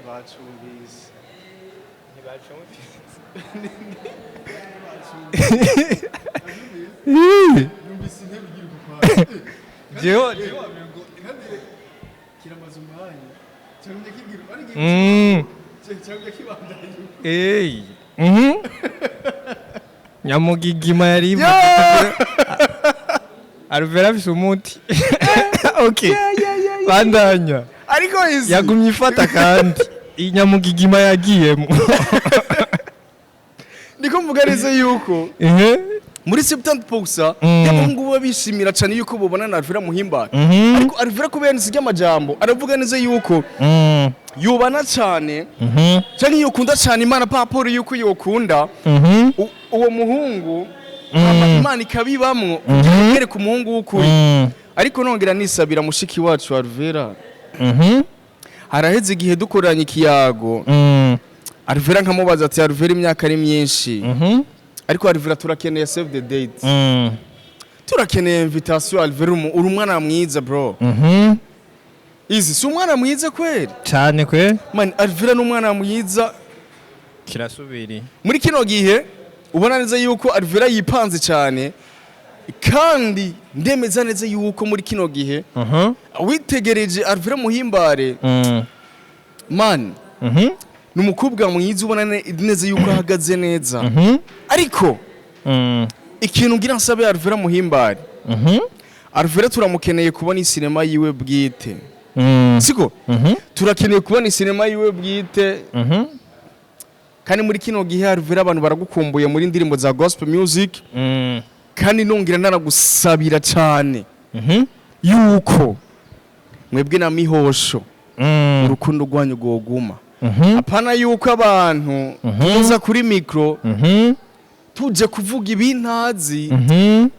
bacumbise nyamugigima yari Alvera afise umuti okay bandanya ariko izi yagumye ifata kandi inyamugigima yagiyemo ndiko mvuga neza yuko muri 70% y'abahungu babishimira cyane yuko bobana na Alvera Muhimbare ariko Alvera kubera nzi y'amajambo aravuga neza yuko yubana cyane cyane yokunda cyane Imana paporo yuko yokunda uwo muhungu Imana ikabibamwo kugere ku muhungu w'ukuri ariko nongera nisabira mushiki wacu Alvera haraheze igihe dukoranye ikiyago Alvera nkamubaza ati Alvera imyaka ari myinshi ariko Alvera turakeneye save the date turakeneye invitation Alvera uri umwana mwiza bro izi si umwana mwiza kweli cyane kwe man Alvera n'umwana mwiza kirasubiri muri kino gihe ubona neza yuko Alvera yipanze cyane kandi ndemeza neza yuko muri kino gihe witegereje Alvera Muhimbare man numukobwa mwiza ubona neza yuko ahagaze neza ariko ikintu ngira nsabe Alvera Muhimbare Alvera turamukeneye kubona isinema yiwe bwite siko turakeneye kubona isinema yiwe bwite kandi muri kino gihe Alvera abantu baragukumbuye muri indirimbo za gospel music kandi nongira naragusabira cyane yuko mwebwe na mihosho urukundo rwanyu goguma apana yuko abantu tuza kuri micro tuje kuvuga ibintazi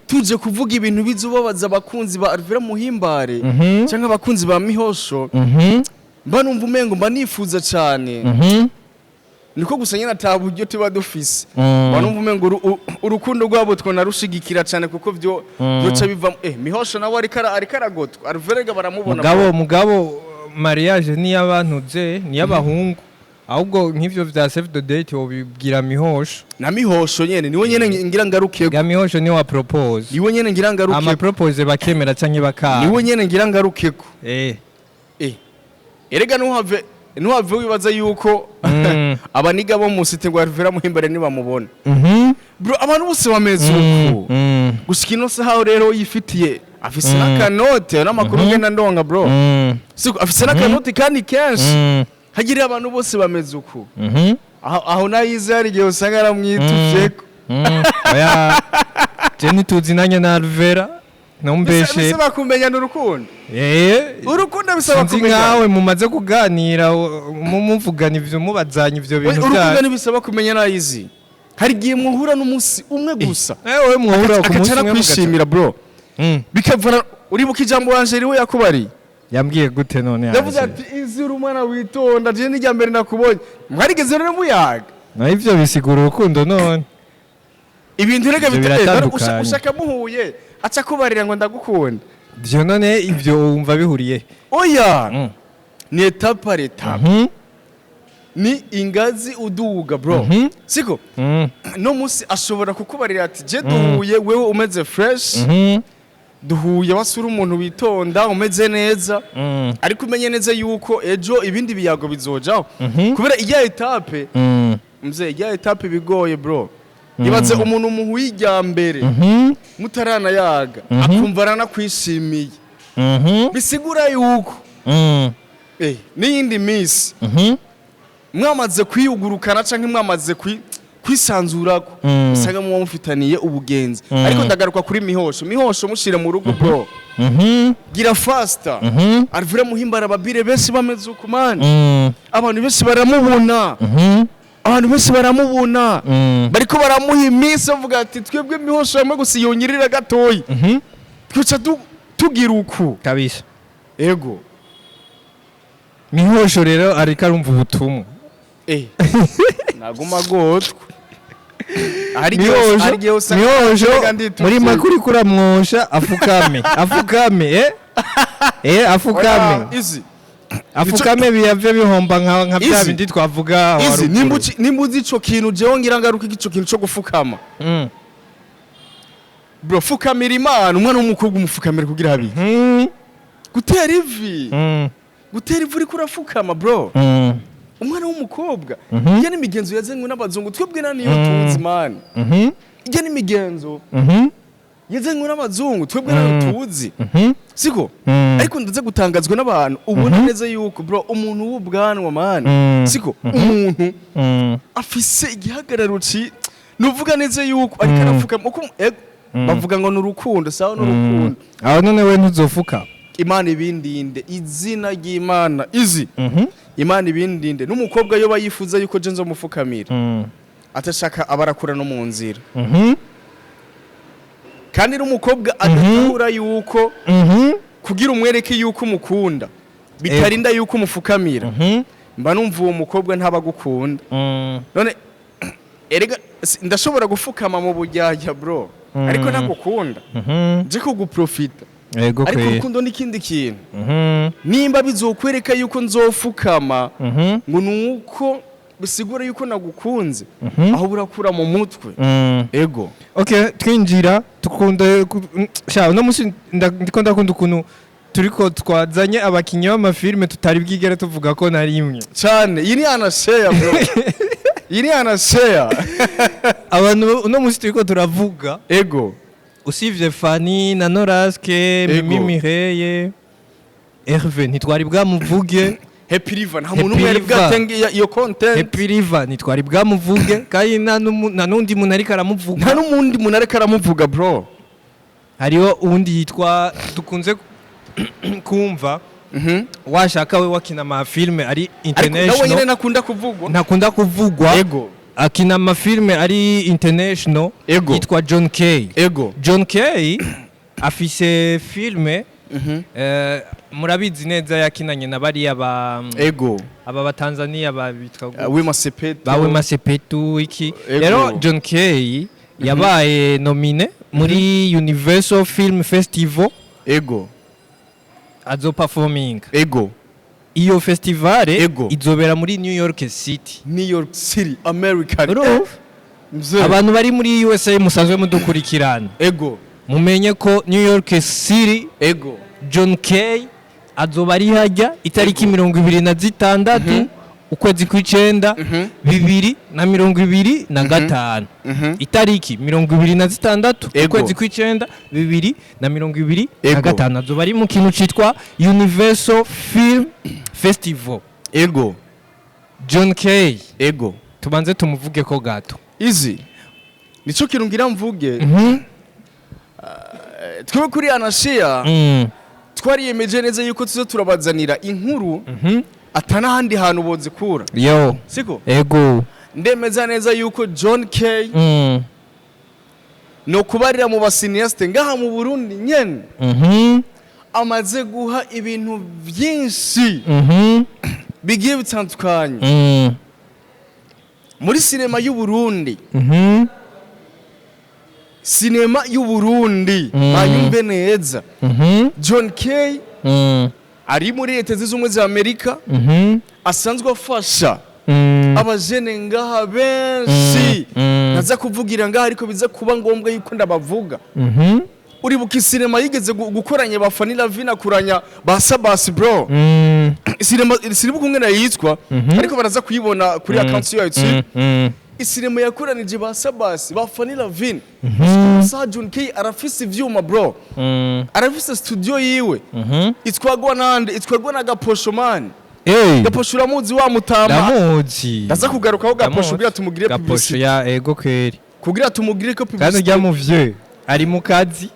tuje kuvuga ibintu bizubabaza abakunzi ba Alvera Muhimbare cyangwa abakunzi ba mihosho mba numva umengo mba nifuza cyane niko gusanya nataburyo tuba dufise mba numva umengo urukundo rwabo twonarushigikira cyane kuko byo byoca biva mihosho nawe ari karagotwa Alvera baramubona mugabo mariage ni y'abantuze ni y'abahungu ahubwo nk'ivyo vya save the date wobibwira mihosho na mihosho nyene niwe nyene ngira ngaruke ga mihosho ni wa propose niwe nyene ngira ngaruke ama propose bakemera canke bakara niwe nyene ngira ngaruke ko erega nuhave wibaza yuko abaniga bo musite ngo Alvera Muhimbare ni bamubona bro abantu bose bameze uko gushikino saho rero yifitiye afise nakanote n'amakuru ngenda ndonga bro siko afise nakanote kandi kenshi hagiriye abantu bose bameze uko aho nayize ari gihe usanga aramwituveko oya jeni tuzinanye na Alvera nombeshe bisaba kumenya n'urukundo urukundo bisaba kumenya nkawe mumaze kuganira mumuvugana ivyo mubazanye ivyo bintu bya urukundo nibisaba kumenya nayizi hari gihe muhura n'umunsi umwe gusa wewe muhura ku munsi umwe kwishimira bro bikavana uri bukijambo wanje riwe yakubari yambwiye gute none yavuze ati izuru umwana witonda je n'ijya mbere nakubonye mwarigeze rero muyaga na ivyo bisigura urukundo none ibintu rega bitera ushaka muhuye aca kubarira ngo ndagukunda byo none ivyo wumva bihuriye oya ni etape par etape ni ingazi uduga bro siko no musi ashobora kukubarira ati je duhuye wewe umeze fresh duhuye wasura umuntu witonda umeze neza ariko umenye neza yuko ejo ibindi biyago bizojaho kubera iya etape mzee iya etape bigoye bro ibaze umuntu muhwijya mbere mutarana yaga akumva arana kwishimiye bisigura yuko n'iyindi minsi mwamaze kwiyugurukana canke mwamaze kwisanzurako usanga muba mufitaniye ubugenzi ariko ndagaruka kuri mihosho mushire mu rugo bro gira faster arvire muhimbara ababire benshi bameze uko man abantu benshi baramubona bariko baramuha iminsi bavuga ati twebwe mihosho yamwe gusa yonyirira gatoyi twica tugira uku kabisa ego mihosho rero ariko arumva ubutumwa naguma gotwa mihosho muri makuri kuramwosha afukame afukame biyave bihomba nka bya bindi twavuga nimbuzi ico kintu jewe ngira ngaruka ico kintu cyo gufukama bro fukamira Imana umwana w'umukobwa umufukamira kugira habi gutera ivi uri kurafukama bro umwana w'umukobwa ijya n'imigenzo yazanywe n'abazungu twebwe naniyo tuzi man ijya n'imigenzo yazanywe n'abazungu twebwe naniyo tuzi siko ariko ndaze gutangazwa n'abantu ubona neza yuko bro umuntu w'ubwanwa man siko umuntu afise igihagararo nuvuga neza yuko ariko arafukama uko bavuga ngo n'urukundo sawa n'urukundo aho none we ntuzofuka Imana ibindinde izina ry'Imana Imana ibindinde n'umukobwa yo bayifuza yuko je nzo mufukamira atashaka abarakura no mu nzira kandi n'umukobwa adatahura yuko kugira umwereke yuko umukunda bitarinda yuko umufukamira mba numva uwo mukobwa ntabagukunda none erega ndashobora gufukama mu bujyajya bro ariko nagukunda je ko guprofita ariko urukundo n'ikindi kintu nimba bizokwereka yuko nzofukama ngo nuko bisigura yuko nagukunze aho burakura mu mutwe ego twinjira tukunda no musi ndikunda ukuntu turiko twazanye abakinyi b'amafilme tutari bwigere tuvuga ko nari imwe cyane iyi ni anashare bro iyi anashare abantu uno musi turiko turavuga ego usivye Fanny na NORASQUE MIMI MIREILLE Herve ntitwari bwamuvuge Happy River nta muntu mwari bwatenge iyo content Happy River ntitwari bwamuvuge kandi na nundi muntu ariko aramuvuga nta n'umundi muntu ariko aramuvuga bro hariho uwundi yitwa dukunze kumva washaka we wakina amafilme ari international nawe nyine nakunda kuvugwa ego akina amafilme ari international yitwa John K. John K afise filme murabizi neza yakinanye na bari aba Tanzania babitwa Wema Sepetu iki rero John K yabaye nomine muri Universal Film Festival azo performing iyo festivale izobera muri New York City American abantu bari muri USA musanzwe mudukurikirana mumenye ko New York City John K azoba ari hajya itariki 26 ukwezi kw'icenda 2025 itariki 26 ukwezi kw'icenda 2025 azoba ari mu kintu citwa Universal Film Festival John K tubanze tumuvuge ko gato nico kintu ngira mvuge twe kuri anashare twariyemeje neza yuko tuzo turabazanira inkuru atana handi hantu bozikura siko ndemeza neza yuko John K no kubarira mu basiniaste ngaha mu Burundi nyene amaze guha ibintu byinshi bigiye bitandukanye muri sinema y'u Burundi bayumve neza John K ari muri Leta Zunze Ubumwe za Amerika asanzwe afasha abajene ngaha benshi naza kuvugira ngaha ariko biza kuba ngombwa yuko ndabavuga uribuka sinema yigeze gukoranya ba FANNY LAVINE akuranya ba Sabasi bro sinema kungena yitwa ariko baraza kuyibona kuri account ya YouTube sinema yakoranije ba Sabasi ba FANNY LAVINE sa John K arafise ivyuma bro arafise studio yiwe itwagwa na Gaposho man Gaposho uramuzi wa Mutama ndamuzi ndaza kugarukaho Gaposho kugira tumugire publicity Gaposho ya ego kweri kugira tumugire ko publicity kandi ujya mu vieux ari mu kazi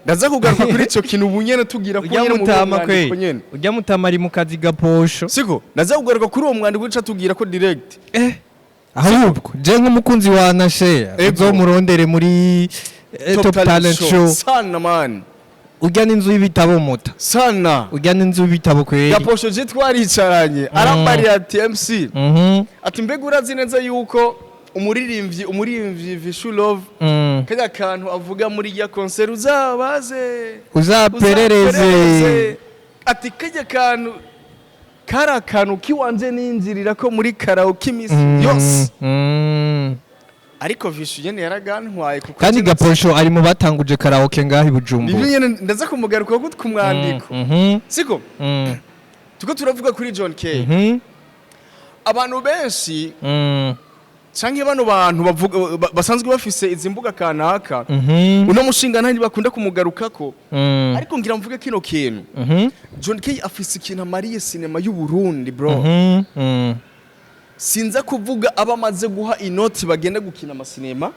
ndaza kugaruka kuri ico kintu ubunyene tugira ko nyene Mutama kweri ujya Mutama ari mu kazi Gaposho siko ndaza kugaruka kuri uwo mwandiko uca tugira ko direct ahubwo je nk'umukunzi wa Nashe uzomurondere muri Top Talent Show sana man ujya n'inzu y'ibitabo muta sana ujya n'inzu y'ibitabo kweri Gaposho je twaricaranye arambari ati MC ati mbega urazi neza yuko umuririmbyi Vishu Love kajya kantu avuga muri ya concert uzaperereze ati kajya kantu kara kantu kiwanje ninjirira ko muri karaoke imisi yose ariko Vishu yene yaragantwaye kuko kandi Gaposho ari mu batanguje karaoke ngahi Bujumbura nibyo yene ndaza kumugaruka ko kumwandiko siko tuko turavuga kuri John K abantu benshi canke bano bantu basanzwe bafise izi mbuga kanaka uno mushinga ntari bakunda kumugarukako ariko ngira mvuge kino kintu John K afise ikintu amariye sinema y'u Burundi bro sinza kuvuga abamaze guha inoti bagenda gukina amasinema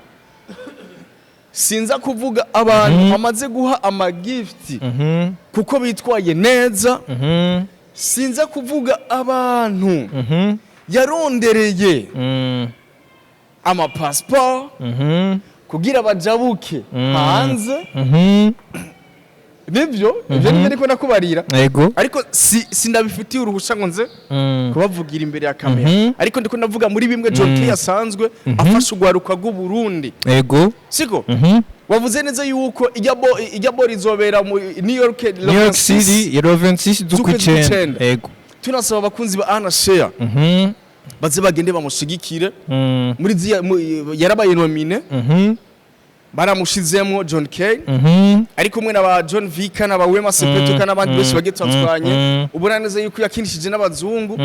sinza kuvuga abantu bamaze guha amagift kuko bitwaye neza sinza kuvuga abantu yarondereye ama passport kugira bajabuke hanze nibyo niko nakubarira ariko sindabifitiye uruhusha ngo nze kubavugira imbere ya kamera ariko ndiko navuga muri bimwe John K yasanzwe afasha ugwaruka rw'u Burundi siko wavuze neza yuko ijya bo rizobera mu New York City 26 z'ukwicenda tunasaba abakunzi ba Ana Share baze bagende bamushigikire muri yarabaye nomine baramushizemo John K ariko umwe n'aba John Vika n'aba Wema Sepetu kana abandi bose bagetwatswanye ubona neza yuko yakinishije n'abazungu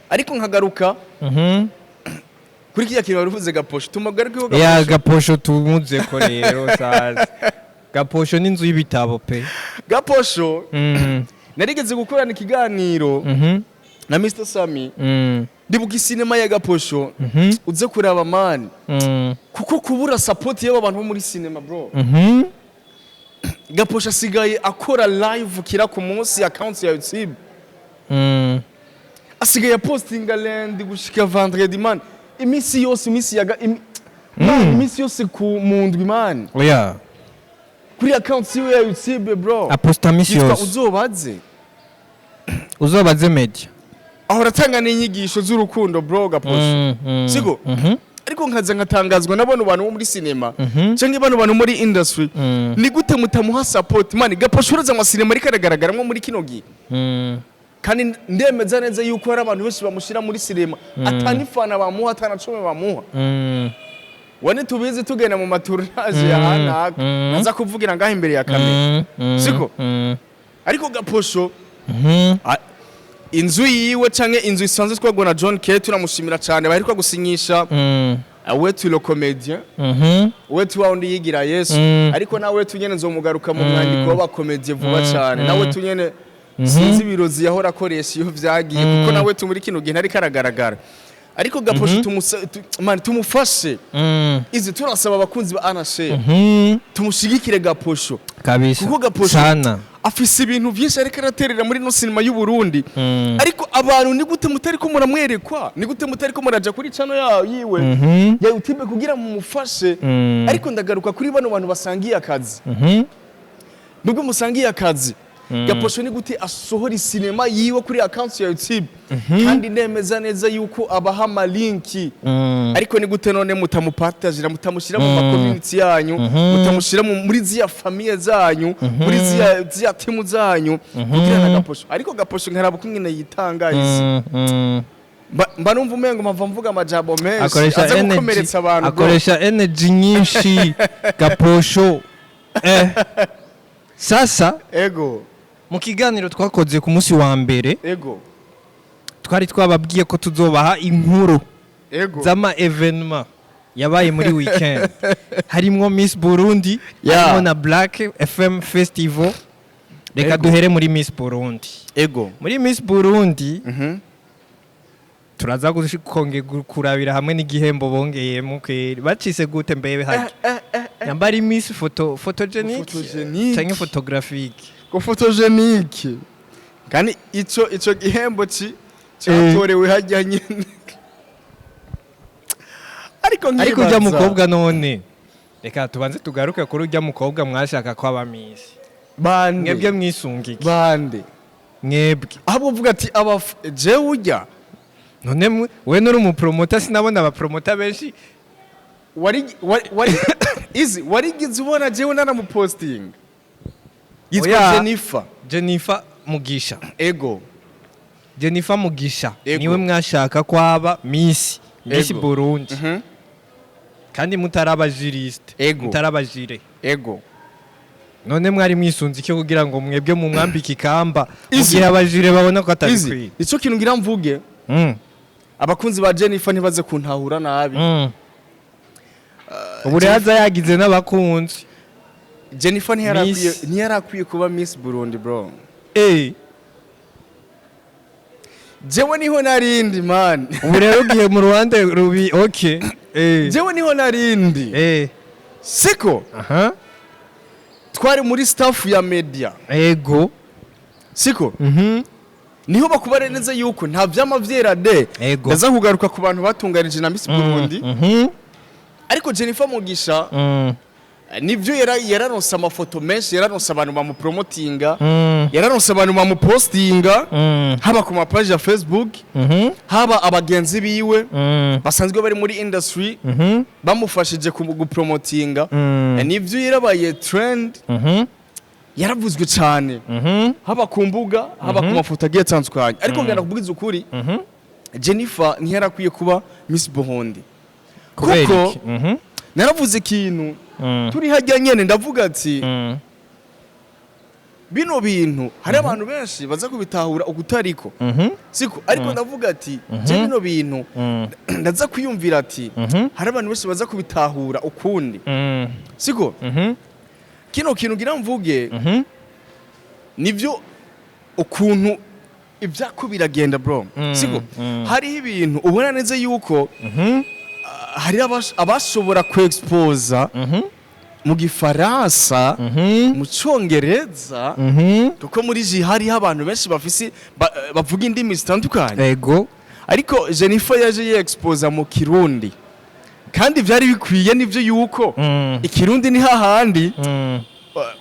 ariko nkagaruka kuri kiya kintu baruvuze Gaposho tumagaruke ko Gaposho tumuze ko rero sazi Gaposho n'inzu y'ibitabo pe Gaposho narigeze gukorana ikiganiro na Mr Sami ndibuka sinema ya Gaposho uze kuraba man kuko kubura support y'abantu bo muri sinema bro Gaposho asigaye akora live kira ku munsi account ya YouTube asigaye posting land gushika vendredi man imisi yose imisi yose ku mundwi man kuri account ya YouTube bro aposta misi yose uzobaze media aho ratanga n'inyigisho z'urukundo bro Gaposho siko ariko nkaza ngatangazwa nabone abantu bo muri sinema canke abantu muri industry ni gute mutamuha support man Gaposho uraza amasinema ariko aragaragaramwe muri kino gihe kandi ndemeza neza yuko hari abantu benshi bamushira muri sinema atanifana bamuha atanacome bamuha wane tubizi tugenda mu matournage ya hanaka naza kuvugira ngaho imbere ya kamera siko ariko Gaposho inzu yiwe canke inzu isanzwe twagona John K turamushimira cyane baheruka gusinyisha wetu le comédien wetu waundi yigira Yesu ariko nawe tunyene nzomugaruka mu mwandiko w'abakomedie vuba cyane nawe tunyene sinzi birozi yahora akoresha iyo vyagiye kuko nawe tumuri kino gihe ntari karagaragara ariko Gaposho tumufashe izi turasaba abakunzi ba Ana Share tumushigikire Gaposho kabisa kuko Gaposho afise ibintu byinshi ariko araterera muri no sinema y'u Burundi ariko abantu ni gute mutari ko muramwerekwa ni gute mutari ko muraja kuri channel yiwe ya YouTube kugira mumufashe ariko ndagaruka kuri bano bantu basangiye akazi nubwo musangiye akazi Gaposho ni gute asohora sinema yiwe kuri account ya YouTube kandi nemeza neza yuko abaha malinki ariko ni gute none mutamupartagira mutamushira mu community yanyu mutamushira muri ziya famille zanyu muri ziya timu zanyu kugira na Gaposho ariko Gaposho nkaraba kungene yitangayize mba numva umengo mpava mvuga amajambo menshi akoresha gukomeretsa abantu akoresha energy nyinshi gaposho sasa ego mu kiganiro twakoze ku munsi wa mbere ego twari twababwiye ko tuzobaha inkuru ego zama evenement yabaye muri weekend harimo Miss Burundi harimo na Black FM Festival reka duhere muri Miss Burundi ego muri Miss Burundi turaza kurabira hamwe n'igihembo bongeyemo kweri bacise gute mbebe haje yambari Miss photogenic cyangwa photographique ko photogenic kandi ico gihembo cyatorewe hajya nyine ariko ujya mukobwa none reka tubanze tugaruke kuri ujya mukobwa mwashaka ko aba Miss bande mwebwe mwisungike bande mwebwe ahubwo uvuga ati je ujya none we nuri umupromoter sinabona abapromoter benshi warigize ubona jewe nanamuposting yitwa Jennifer Mugisha ego Jennifer Mugisha niwe mwashaka kwaba Miss Burundi kandi mutaraba juriste mutaraba jire ego none mwari mwisunze icyo kugira ngo mwebwe mu mwambika ikamba mugihe abajire babona ko atabikwiye ico kintu ngira mvuge abakunzi ba Jennifer ntibaze kuntahura nabi uburaza yagize n'abakunzi Jennifer ntiyarakwiye kuba Miss Burundi bro jewe niho narindi man ubu rero ugiye mu ruhande rubi okay jewe niho narindi siko twari muri staff ya media ego siko niho bakubare neza yuko nta vyama vyera de ndaza kugaruka ku bantu batunganije na Miss Burundi ariko Jennifer Mugisha nivyo yararonsa amafoto menshi yararonsa abantu bamupromotinga yararonsa abantu bamupostinga haba ku mapage ya Facebook haba abagenzi biwe basanzwe bari muri industry bamufashije gupromotinga nivyo yarabaye trend yaravuzwe cyane haba ku mbuga haba ku mafoto agiye atandukanye ariko ngana kuvugiza ukuri Jennifer ntiyarakwiye kuba Miss Burundi kuko naravuze ikintu turi hajya nyene ndavuga ati bino bintu hari abantu benshi baza kubitahura ugutariko siko ariko ndavuga ati je bino bintu ndaza kwiyumvira ati hari abantu benshi baza kubitahura ukundi siko kino kintu gira mvuge nivyo ukuntu ivyako biragenda bro siko hari ibintu ubona neza yuko hari abashobora kuexposa mu gifaransa mu cyongereza kuko muri ji hari abantu benshi bafise bavuga indimi zitandukanye ego ariko Jennifer yaje yexposa mu Kirundi kandi byari bikwiye nivyo yuko ikirundi ni hahandi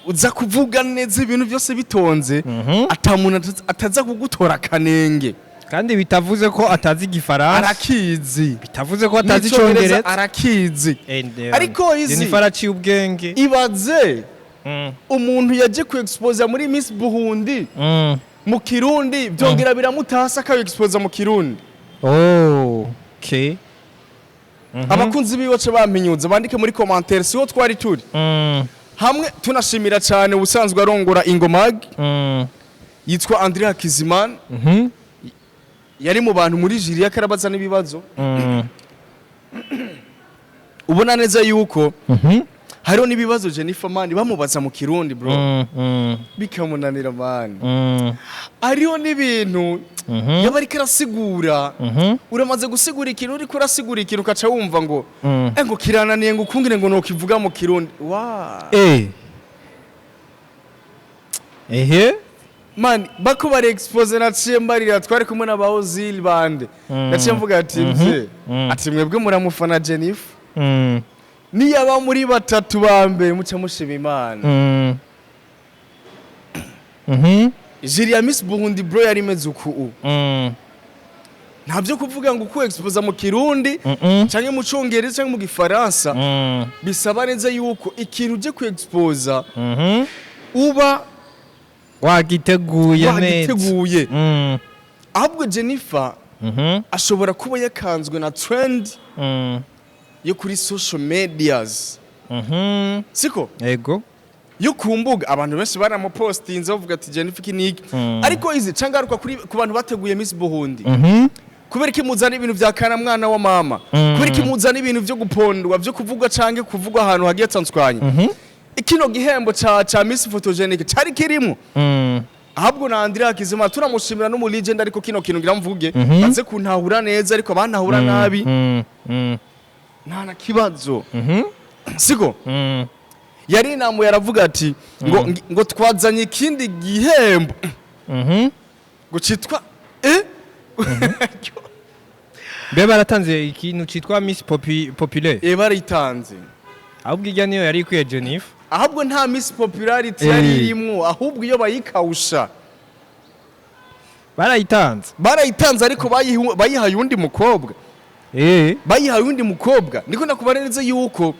uza kuvuga neza ibintu byose bitonze atamuntu ataza kugutora kanenge kandi bitavuze ko atazi igifaransa arakizi bitavuze ko atazi icyongereza arakizi ariko izi Jennifer aciye ubwenge ibaze umuntu yaje ku expose muri Miss Burundi mu Kirundi byongera biramutasa ka expose mu Kirundi okay abakunzi biwace bamenyuze bandike muri commentaire siho twari turi hamwe tunashimira cyane ubusanzwe arongora ingomag yitwa Andrea Kizimana yari mu bantu muri jiri yakarabaza n'ibibazo ubona neza yuko hariho n'ibibazo Jennifer man bamubaza mu Kirundi bro bikamunanira man hariho n'ibintu yabari karasigura uramaze gusigura ikintu uri kurasigura ikintu ukaca wumva ngo ngo kirananiye ngo ukungire ngo nokivuga mu Kirundi man bako bari expose naciye mbarira twari kumwe na Baozil bande naciye mvuga ati mvye ati mwebwe muramufana Jennifer niyaba muri batatu bambe muca mushima Imana jiri ya Miss Burundi bro yari meze uku ntabyo kuvuga ngo ku expose mu Kirundi cyangwa mu Cyongereza cyangwa mu Gifaransa bisaba neza yuko ikintu je ku expose uba wagiteguye ahubwo Jennifer ashobora kuba yakanzwe na trend yo kuri social medias siko yego yo kumbuga abantu benshi baramupostinze bavuga ati Jennifer kiniki ariko izi cangaruka ku bantu bateguye Miss Burundi kubera iki muzana ibintu vya kana mwana wa mama kubera iki muzana ibintu vyo gupondwa vyo kuvugwa canke kuvugwa ahantu hagiye tanzwanye ikino gihembo cha Miss Photogenic cari kirimo ahabwo na Andrea Kizima turamushimira no mu legend ariko kino kintu ngira mvuge baze kuntahura neza ariko abantahura nabi nta na kibazo siko yari inamo yaravuga ati ngo twazanye ikindi gihembo ngo citwa be baratanze ikintu citwa Miss Populaire baritanze ahubwo ijya niyo yari ikwiye Jennifer ahabwo nta Miss Popularity yari irimo ahubwo iyo bayikawusha barayitanze ariko bayihaye undi mukobwa bayihaye undi mukobwa niko nakubarenze yuko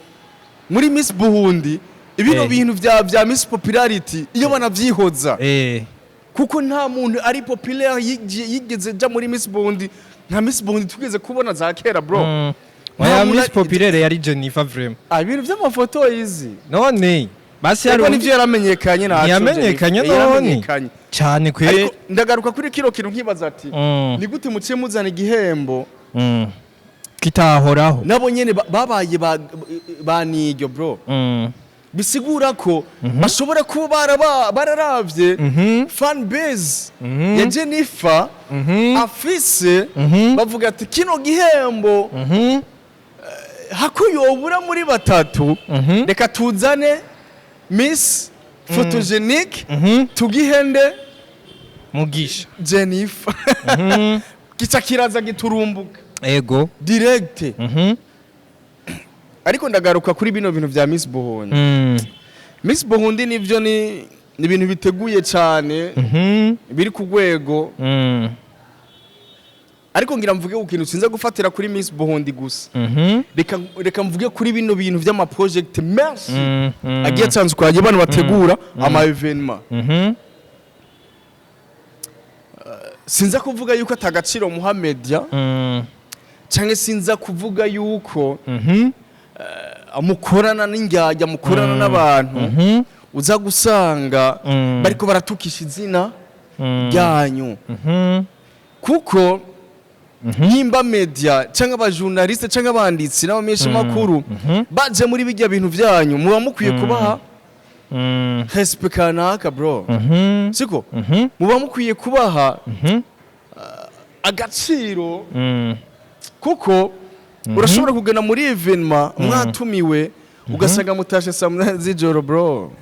muri Miss Burundi ibino bintu vya Miss Popularity iyo banavyihoza kuko nta muntu ari populaire yigeze ja muri Miss Burundi nka Miss Burundi tugeze kubona za kera bro Oya Miss Populaire yari Jennifer vraiment ibintu vy'amafoto izi none basi yari nivyo yaramenyekanye naco yamenyekanye none cyane kwe ndagaruka kuri kiro kintu nkibaza ati ni gute muciye muzana igihembo kitahoraho nabo nyene babaye baniryo bro bisigura ko bashobora kuba bararavye fan base ya Jennifer afise bavuga ati kino gihembo hakuyobura muri batatu reka tuzane Miss Photogenic tugihende mugisha Jennifer kica kiraza giturumbuka ego direct ariko ndagaruka kuri bino bintu vya Miss Burundi Miss Burundi nivyo ni ibintu biteguye cyane biri ku rwego ariko ngira mvuge ukintu sinza gufatira kuri Miss Burundi gusa reka mvuge kuri bino bintu vy'ama project menshi agiye tanzukwaje bano bategura ama evenement sinza kuvuga yuko atagaciro Muhammedia canke sinza kuvuga yuko mukorana n'ingyajya mukorana n'abantu uza gusanga bariko baratukisha izina ryanyu kuko nimba media canke abajournaliste canke abanditsi n'abamesha makuru baje muri bijya bintu vyanyu muba mukwiye kubaha respect kanaka bro siko muba mukwiye kubaha agaciro kuko urashobora kugana muri evenement mwatumiwe ugasanga mutashe saa 8 z'ijoro bro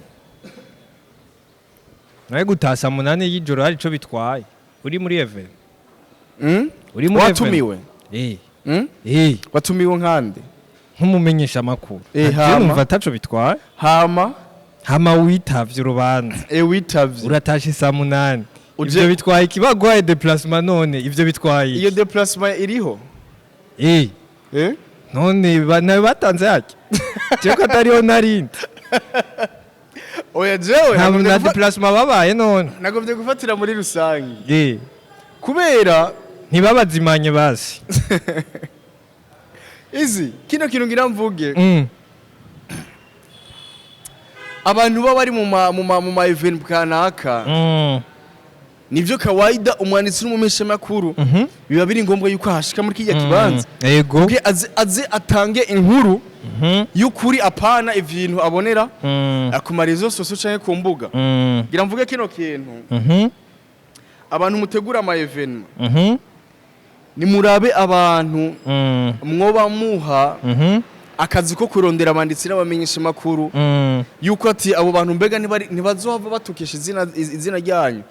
nawe gutasa 8 y'ijoro hari ico bitwaye uri muri evenement uri muri watumiwe watumiwe nkande nkumumenyesha amakuru hama ataco bitwaye hama witavye urubanza witavye uratashe saa 8 ivyo bitwaye kibagwaye déplacement none ivyo bitwaye iyo déplacement iriho none nawe batanze yake cyeko atariho narindi oya jewe nta déplacement babaye none nagomvye gufatira muri rusangi kubera ntibabazimanye basi izi kino kintu ngira mvuge abantu baba bari mu event kanaka nivyo kawaida umwanditsi n'umumesha makuru biba biri ngombwa yuko hashika muri kijya kibanza yego aze atange inkuru y'ukuri apana ibintu abonera akumarezo soso canke ku mbuga ngira mvuge kino kintu abantu mutegura ama evenement ni murabe abantu mwoba muha akazi ko kurondera abanditsi n'abamenyesha makuru yuko ati abo bantu mbega ntibazohava batukisha izina ryanyu